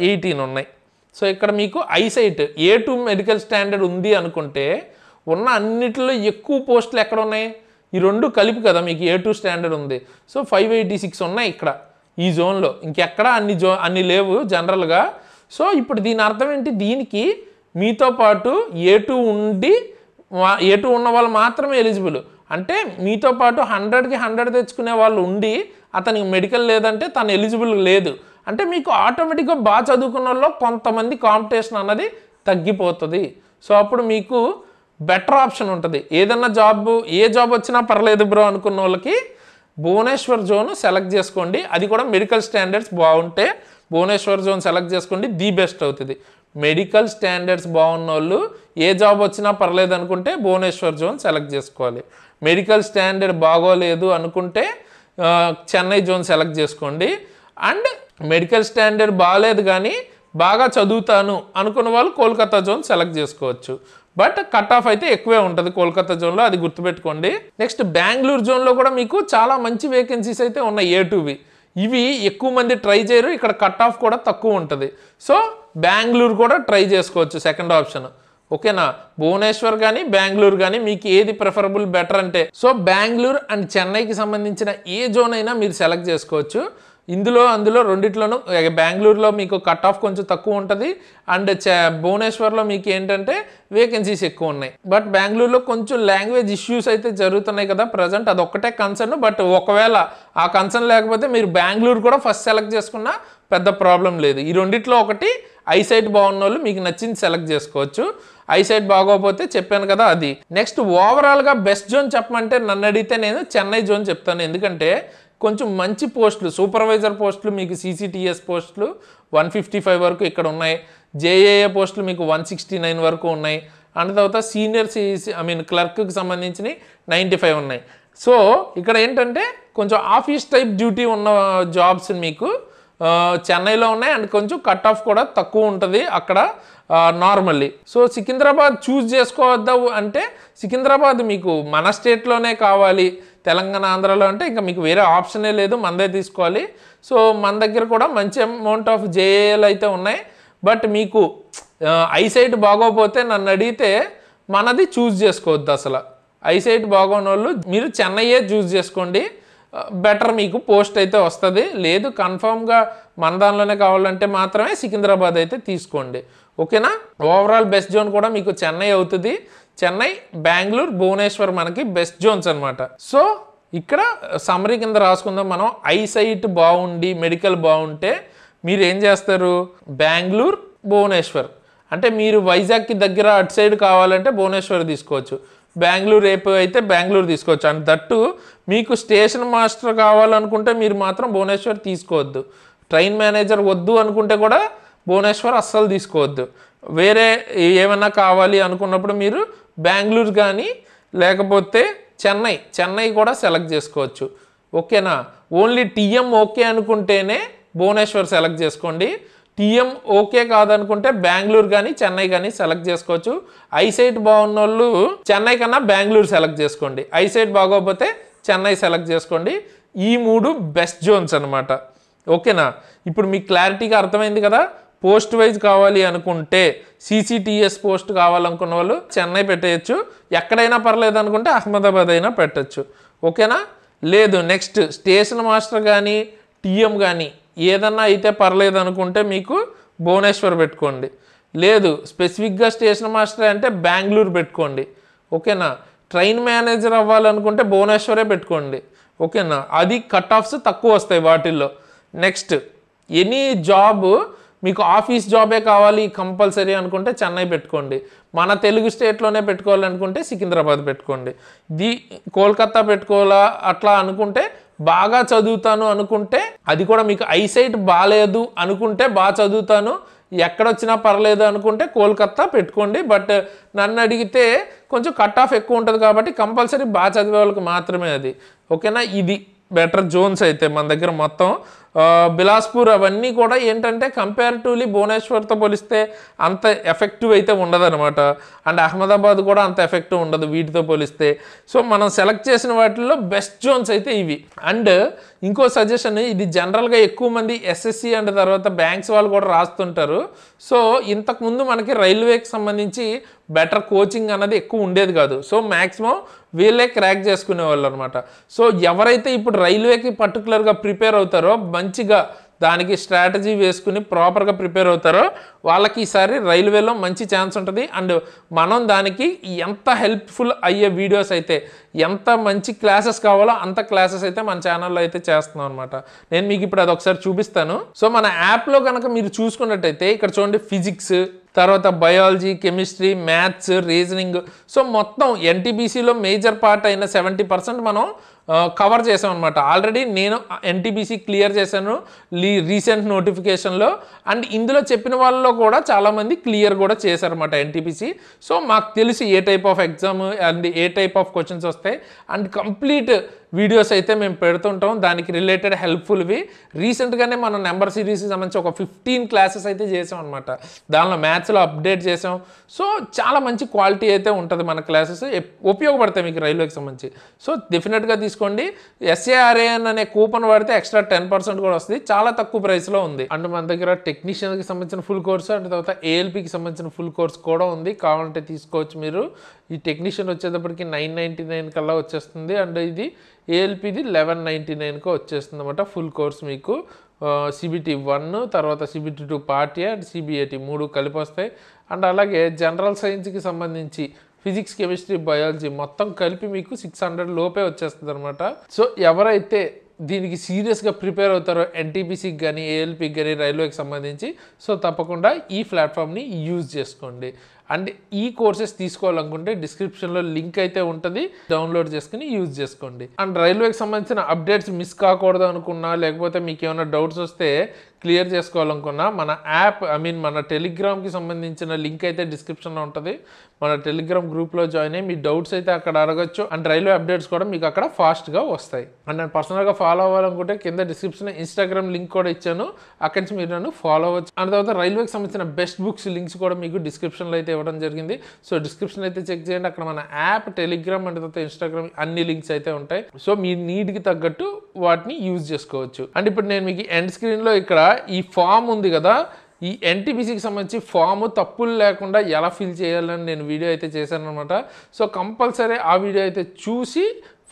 Speaker 1: 18 ఉన్నాయి. సో ఇక్కడ మీకు ఐసైట్ A2 మెడికల్ స్టాండర్డ్ ఉంది అనుకుంటే ఉన్న అన్నిటిలో ఎక్కువ పోస్టులు ఎక్కడ ఉన్నాయి? ఈ 2 కలిపి కదా మీకు A2 స్టాండర్డ్ ఉంది. సో 586 ఉన్నాయి ఇక్కడ ఈ జోన్లో, ఇంకెక్కడ అన్ని లేవు జనరల్గా. సో ఇప్పుడు దీని అర్థం ఏంటి? దీనికి మీతో పాటు A2 ఉన్న వాళ్ళు మాత్రమే ఎలిజిబుల్. అంటే మీతో పాటు 100కి 100 తెచ్చుకునే వాళ్ళు ఉండి అతనికి మెడికల్ లేదంటే తను ఎలిజిబుల్ లేదు అంటే మీకు ఆటోమేటిక్గా బాగా చదువుకున్న వాళ్ళు కొంతమంది కాంపిటీషన్ అన్నది తగ్గిపోతుంది. సో అప్పుడు మీకు బెటర్ ఆప్షన్ ఉంటుంది. ఏదన్నా ఏ జాబ్ వచ్చినా పర్లేదు బ్రో అనుకున్న వాళ్ళకి భువనేశ్వర్ జోన్ సెలెక్ట్ చేసుకోండి. అది కూడా మెడికల్ స్టాండర్డ్స్ బాగుంటే భువనేశ్వర్ జోన్ సెలెక్ట్ చేసుకోండి, ది బెస్ట్ అవుతుంది. మెడికల్ స్టాండర్డ్స్ బాగున్న వాళ్ళు ఏ జాబ్ వచ్చినా పర్లేదు అనుకుంటే భువనేశ్వర్ జోన్ సెలెక్ట్ చేసుకోవాలి. మెడికల్ స్టాండర్డ్ బాగోలేదు అనుకుంటే చెన్నై జోన్ సెలెక్ట్ చేసుకోండి. అండ్ మెడికల్ స్టాండర్డ్ బాగాలేదు కానీ బాగా చదువుతాను అనుకున్న వాళ్ళు కోల్కతా జోన్ సెలెక్ట్ చేసుకోవచ్చు. బట్ కట్ ఆఫ్ అయితే ఎక్కువే ఉంటుంది కోల్కతా జోన్లో, అది గుర్తుపెట్టుకోండి. నెక్స్ట్ బెంగళూరు జోన్లో కూడా మీకు చాలా మంచి వేకెన్సీస్ అయితే ఉన్నాయి A2వి. ఇవి ఎక్కువ మంది ట్రై చేయరు, ఇక్కడ కట్ ఆఫ్ కూడా తక్కువ ఉంటుంది. సో బెంగళూరు కూడా ట్రై చేసుకోవచ్చు, సెకండ్ ఆప్షన్. ఓకేనా, భువనేశ్వర్ కానీ బెంగళూరు కానీ మీకు ఏది ప్రిఫరబుల్ బెటర్ అంటే. సో బెంగళూరు అండ్ చెన్నైకి సంబంధించిన ఏ జోన్ అయినా మీరు సెలెక్ట్ చేసుకోవచ్చు. అందులో రెండిట్లోనూ బెంగళూరులో మీకు కట్ ఆఫ్ కొంచెం తక్కువ ఉంటుంది అండ్ భువనేశ్వర్లో మీకు ఏంటంటే వేకెన్సీస్ ఎక్కువ ఉన్నాయి. బట్ బెంగళూరులో కొంచెం లాంగ్వేజ్ ఇష్యూస్ అయితే జరుగుతున్నాయి కదా ప్రజెంట్, అదొక్కటే కన్సర్న్. బట్ ఒకవేళ ఆ కన్సర్న్ లేకపోతే మీరు బెంగళూరు కూడా ఫస్ట్ సెలెక్ట్ చేసుకున్నా పెద్ద ప్రాబ్లం లేదు. ఈ రెండిట్లో ఒకటి ఐసైట్ బాగున్న వాళ్ళు మీకు నచ్చింది సెలెక్ట్ చేసుకోవచ్చు. ఐసైట్ బాగోకపోతే చెప్పాను కదా అది. నెక్స్ట్ ఓవరాల్గా బెస్ట్ జోన్ చెప్పమంటే నన్ను అడిగితే నేను చెన్నై జోన్ చెప్తాను. ఎందుకంటే కొంచెం మంచి పోస్టులు, సూపర్వైజర్ పోస్టులు మీకు CCTS పోస్టులు 155 వరకు ఇక్కడ ఉన్నాయి. JAA పోస్టులు మీకు 169 వరకు ఉన్నాయి. అండ్ తర్వాత సీనియర్ క్లర్క్కి సంబంధించి 95 ఉన్నాయి. సో ఇక్కడ ఏంటంటే కొంచెం ఆఫీస్ టైప్ డ్యూటీ ఉన్న జాబ్స్ మీకు చెన్నైలో ఉన్నాయి అండ్ కొంచెం కట్ ఆఫ్ కూడా తక్కువ ఉంటుంది అక్కడ నార్మల్లీ. సో సికింద్రాబాద్ చూస్ చేసుకోవద్దా అంటే సికింద్రాబాద్ మీకు మన స్టేట్లోనే కావాలి, తెలంగాణ ఆంధ్రాలో అంటే ఇంకా మీకు వేరే ఆప్షనే లేదు, మనదే తీసుకోవాలి. సో మన దగ్గర కూడా మంచి అమౌంట్ ఆఫ్ JAL అయితే ఉన్నాయి. బట్ మీకు ఐసైట్ బాగోపోతే నన్ను అడిగితే మనది చూస్ చేసుకోవద్దు అసలు. ఐసైట్ బాగోని వాళ్ళు మీరు చెన్నైయే చూస్ చేసుకోండి, బెటర్ మీకు పోస్ట్ అయితే వస్తుంది. లేదు కన్ఫామ్గా మన దానిలోనే కావాలంటే మాత్రమే సికింద్రాబాద్ అయితే తీసుకోండి. ఓకేనా, ఓవరాల్ బెస్ట్ జోన్ కూడా మీకు చెన్నై అవుతుంది. చెన్నై, బెంగళూరు, భువనేశ్వర్ మనకి బెస్ట్ జోన్స్ అనమాట. సో ఇక్కడ సమ్మరీ కింద రాసుకుందాం మనం. ఐసైట్ బాగుండి మెడికల్ బాగుంటే మీరు ఏం చేస్తారు? బెంగళూరు, భువనేశ్వర్. అంటే మీరు వైజాగ్కి దగ్గర అటు సైడ్ కావాలంటే భువనేశ్వర్ తీసుకోవచ్చు. బెంగళూరు రేపు అయితే బెంగళూరు తీసుకోవచ్చు. అండ్ దట్టు మీకు స్టేషన్ మాస్టర్ కావాలనుకుంటే మీరు మాత్రం భువనేశ్వర్ తీసుకోవద్దు. ట్రైన్ మేనేజర్ వద్దు అనుకుంటే కూడా భువనేశ్వర్ అస్సలు తీసుకోవద్దు. వేరే ఏమైనా కావాలి అనుకున్నప్పుడు మీరు బెంగళూరు కానీ లేకపోతే చెన్నై కూడా సెలెక్ట్ చేసుకోవచ్చు. ఓకేనా, ఓన్లీ TM ఓకే అనుకుంటేనే భువనేశ్వర్ సెలెక్ట్ చేసుకోండి. TM ఓకే కాదనుకుంటే బెంగళూరు కానీ చెన్నై కానీ సెలెక్ట్ చేసుకోవచ్చు. ఐసైట్ బాగున్న వాళ్ళు చెన్నై కన్నా బెంగళూరు సెలెక్ట్ చేసుకోండి. ఐసైట్ బాగోకపోతే చెన్నై సెలెక్ట్ చేసుకోండి. ఈ 3 బెస్ట్ జోన్స్ అనమాట. ఓకేనా, ఇప్పుడు మీకు క్లారిటీగా అర్థమైంది కదా. పోస్ట్ వైజ్ కావాలి అనుకుంటే CCTS పోస్ట్ కావాలనుకున్న వాళ్ళు చెన్నై పెట్టేయచ్చు, ఎక్కడైనా పర్లేదు అనుకుంటే అహ్మదాబాద్ అయినా పెట్టచ్చు. ఓకేనా, లేదు నెక్స్ట్ స్టేషన్ మాస్టర్ కానీ TM కానీ ఏదన్నా అయితే పర్లేదు అనుకుంటే మీకు భువనేశ్వర్ పెట్టుకోండి. లేదు స్పెసిఫిక్గా స్టేషన్ మాస్టర్ అంటే బెంగళూరు పెట్టుకోండి. ఓకేనా, ట్రైన్ మేనేజర్ అవ్వాలనుకుంటే భువనేశ్వరే పెట్టుకోండి, ఓకేనా. అది కట్ ఆఫ్స్ తక్కువ వస్తాయి వాటిల్లో. నెక్స్ట్ ఎనీ జాబ్ మీకు ఆఫీస్ జాబే కావాలి కంపల్సరీ అనుకుంటే చెన్నై పెట్టుకోండి. మన తెలుగు స్టేట్లోనే పెట్టుకోవాలనుకుంటే సికింద్రాబాద్ పెట్టుకోండి. కోల్కతా పెట్టుకోవాలా అట్లా అనుకుంటే, బాగా చదువుతాను అనుకుంటే, అది కూడా మీకు ఐసైట్ బాగాలేదు అనుకుంటే, బాగా చదువుతాను ఎక్కడొచ్చినా పర్లేదు అనుకుంటే కోల్కతా పెట్టుకోండి. బట్ నన్ను అడిగితే కొంచెం కట్ ఆఫ్ ఎక్కువ ఉంటుంది కాబట్టి కంపల్సరీ బాగా చదివే వాళ్ళకి మాత్రమే అది, ఓకేనా. ఇది బెటర్ జోన్స్ అయితే మన దగ్గర మొత్తం. బిలాస్పూర్ అవన్నీ కూడా ఏంటంటే కంపారిటివ్లీ భువనేశ్వర్తో పోలిస్తే అంత ఎఫెక్టివ్ అయితే ఉండదన్నమాట. అండ్ అహ్మదాబాద్ కూడా అంత ఎఫెక్టివ్ ఉండదు వీటితో పోలిస్తే. సో మనం సెలెక్ట్ చేసిన వాటిల్లో బెస్ట్ జోన్స్ అయితే ఇవి. అండ్ ఇంకో సజెషన్, ఇది జనరల్గా ఎక్కువ మంది ఎస్ఎస్సి అండ్ తర్వాత బ్యాంక్స్ వాళ్ళు కూడా రాస్తుంటారు. సో ఇంతకుముందు మనకి రైల్వేకి సంబంధించి బెటర్ కోచింగ్ అన్నది ఎక్కువ ఉండేది కాదు. సో మ్యాక్సిమం వీళ్ళే క్రాక్ చేసుకునే వాళ్ళు అనమాట. సో ఎవరైతే ఇప్పుడు రైల్వేకి పర్టికులర్గా ప్రిపేర్ అవుతారో, మంచిగా దానికి స్ట్రాటజీ వేసుకుని ప్రాపర్గా ప్రిపేర్ అవుతారో వాళ్ళకి ఈసారి రైల్వేలో మంచి ఛాన్స్ ఉంటుంది. అండ్ మనం దానికి ఎంత హెల్ప్ఫుల్ అయ్యే వీడియోస్ అయితే, ఎంత మంచి క్లాసెస్ కావాలో అంత క్లాసెస్ అయితే మన ఛానల్లో అయితే చేస్తున్నాం అనమాట. నేను మీకు ఇప్పుడు అది ఒకసారి చూపిస్తాను. సో మన యాప్లో కనుక మీరు చూసుకున్నట్టయితే ఇక్కడ చూడండి, ఫిజిక్స్, తర్వాత biology, chemistry, maths, reasoning. So మొత్తం ఎన్టీపీసీలో మేజర్ పార్ట్ అయిన 70% మనం కవర్ చేసాం అనమాట. ఆల్రెడీ నేను ఎన్టీపీసీ క్లియర్ చేశాను రీసెంట్ నోటిఫికేషన్లో. అండ్ ఇందులో చెప్పిన వాళ్ళలో కూడా చాలామంది క్లియర్ కూడా చేశారన్నమాట ఎన్టీపీసీ. సో మాకు తెలిసి a type of exam and a type of questions వస్తాయి అండ్ కంప్లీట్ వీడియోస్ అయితే మేము పెడుతుంటాం దానికి రిలేటెడ్ హెల్ప్ఫుల్వి. రీసెంట్గానే మనం నెంబర్ సిరీస్కి సంబంధించి ఒక 15 క్లాసెస్ అయితే చేసాం అనమాట. దానిలో మ్యాథ్స్లో అప్డేట్ చేసాం. సో చాలా మంచి క్వాలిటీ అయితే ఉంటుంది మన క్లాసెస్, ఉపయోగపడతాయి మీకు రైల్వేకి సంబంధించి. సో డెఫినెట్గా తీసుకోండి. SARAN అనే కూపన్ వాడితే ఎక్స్ట్రా 10% కూడా వస్తుంది, చాలా తక్కువ ప్రైస్లో ఉంది. అండ్ మన దగ్గర టెక్నీషియన్కి సంబంధించిన ఫుల్ కోర్సు అండ్ తర్వాత ALPకి సంబంధించిన ఫుల్ కోర్స్ కూడా ఉంది, కావాలంటే తీసుకోవచ్చు మీరు. ఈ టెక్నీషియన్ వచ్చేటప్పటికి 999 కల్లా వచ్చేస్తుంది. అండ్ ఇది ALPది 1199కి వచ్చేస్తుంది అనమాట ఫుల్ కోర్స్ మీకు. CBT 1 తర్వాత CBT 2 part A and CBAT 3 కలిపి వస్తాయి. అండ్ అలాగే జనరల్ సైన్స్కి సంబంధించి ఫిజిక్స్, కెమిస్ట్రీ, బయాలజీ మొత్తం కలిపి మీకు 600 లోపే వచ్చేస్తుంది అనమాట. సో ఎవరైతే దీనికి సీరియస్గా ప్రిపేర్ అవుతారో ఎన్టీపీసీకి కానీ ALPకి కానీ రైల్వేకి సంబంధించి, సో తప్పకుండా ఈ ప్లాట్ఫామ్ని యూజ్ చేసుకోండి. అండ్ ఈ కోర్సెస్ తీసుకోవాలనుకుంటే డిస్క్రిప్షన్లో లింక్ అయితే ఉంటుంది, డౌన్లోడ్ చేసుకుని యూజ్ చేసుకోండి. అండ్ రైల్వేకి సంబంధించిన అప్డేట్స్ మిస్ కాకూడదు అనుకున్నా, లేకపోతే మీకు ఏమైనా డౌట్స్ వస్తే క్లియర్ చేసుకోవాలనుకున్నా, మన యాప్ మన టెలిగ్రామ్కి సంబంధించిన లింక్ అయితే డిస్క్రిప్షన్లో ఉంటుంది. మన టెలిగ్రామ్ గ్రూప్లో జాయిన్ అయ్యి మీ డౌట్స్ అయితే అక్కడ అడగచ్చు. అండ్ రైల్వే అప్డేట్స్ కూడా మీకు అక్కడ ఫాస్ట్గా వస్తాయి. అండ్ నేను పర్సనల్గా ఫాలో అవ్వాలనుకుంటే కింద డిస్క్రిప్షన్లో ఇన్స్టాగ్రామ్ లింక్ కూడా ఇచ్చాను, అక్కడి నుంచి మీరు నన్ను ఫాలో అవ్వచ్చు. అండ్ తర్వాత రైల్వేకి సంబంధించిన బెస్ట్ బుక్స్ లింక్స్ కూడా మీకు డిస్క్రిప్షన్లో అయితే ఇవ్వడం జరిగింది. సో డిస్క్రిప్షన్ అయితే చెక్ చేయండి, అక్కడ మన యాప్, టెలిగ్రామ్ అండ్ తర్వాత ఇన్స్టాగ్రామ్ అన్ని లింక్స్ అయితే ఉంటాయి. సో మీ నీడ్కి తగ్గట్టు వాటిని యూజ్ చేసుకోవచ్చు. అండ్ ఇప్పుడు నేను మీకు ఎండ్ స్క్రీన్లో ఇక్కడ ఈ ఫామ్ ఉంది కదా, ఈ ఎన్టీపీసీకి సంబంధించి ఫామ్ తప్పులు లేకుండా ఎలా ఫిల్ చేయాలని నేను వీడియో అయితే చేశాను అనమాట. సో కంపల్సరీ ఆ వీడియో అయితే చూసి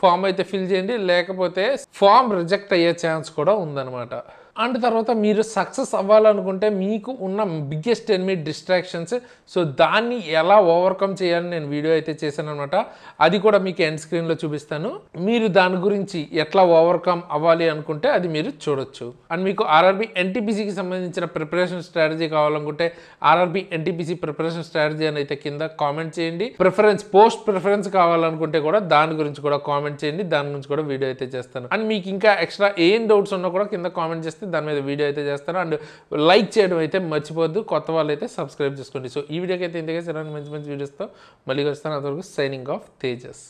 Speaker 1: ఫామ్ అయితే ఫిల్ చేయండి, లేకపోతే ఫామ్ రిజెక్ట్ అయ్యే ఛాన్స్ కూడా ఉందన్నమాట. అండ్ తర్వాత మీరు సక్సెస్ అవ్వాలనుకుంటే మీకు ఉన్న బిగ్గెస్ట్ ఎనిమీ డిస్ట్రాక్షన్స్, సో దాన్ని ఎలా ఓవర్కమ్ చేయాలని నేను వీడియో అయితే చేశాను అనమాట. అది కూడా మీకు ఎండ్ స్క్రీన్లో చూపిస్తాను. మీరు దాని గురించి ఎట్లా ఓవర్కమ్ అవ్వాలి అనుకుంటే అది మీరు చూడొచ్చు. అండ్ మీకు ఆర్ఆర్బీ ఎన్టీపీసీకి సంబంధించిన ప్రిపరేషన్ స్ట్రాటజీ కావాలనుకుంటే ఆర్ఆర్బీ ఎన్టీపీసీ ప్రిపరేషన్ స్ట్రాటజీ అని అయితే కింద కామెంట్ చేయండి. పోస్ట్ ప్రిఫరెన్స్ కావాలనుకుంటే కూడా దాని గురించి కూడా కామెంట్ చేయండి, దాని గురించి కూడా వీడియో అయితే చేస్తాను. అండ్ మీకు ఇంకా ఎక్స్ట్రా ఏం డౌట్స్ ఉన్నా కూడా కింద కామెంట్ చేస్తే దాని మీద వీడియో అయితే చేస్తాను. అండ్ లైక్ చేయడం అయితే మర్చిపోద్దు, కొత్త వాళ్ళు అయితే సబ్స్క్రైబ్ చేసుకోండి. సో ఈ వీడియోకి అయితే ఇంతగా మంచి మంచి వీడియోస్తో మళ్ళీ వస్తాను. అంతవరకు సైనింగ్ ఆఫ్ తేజస్.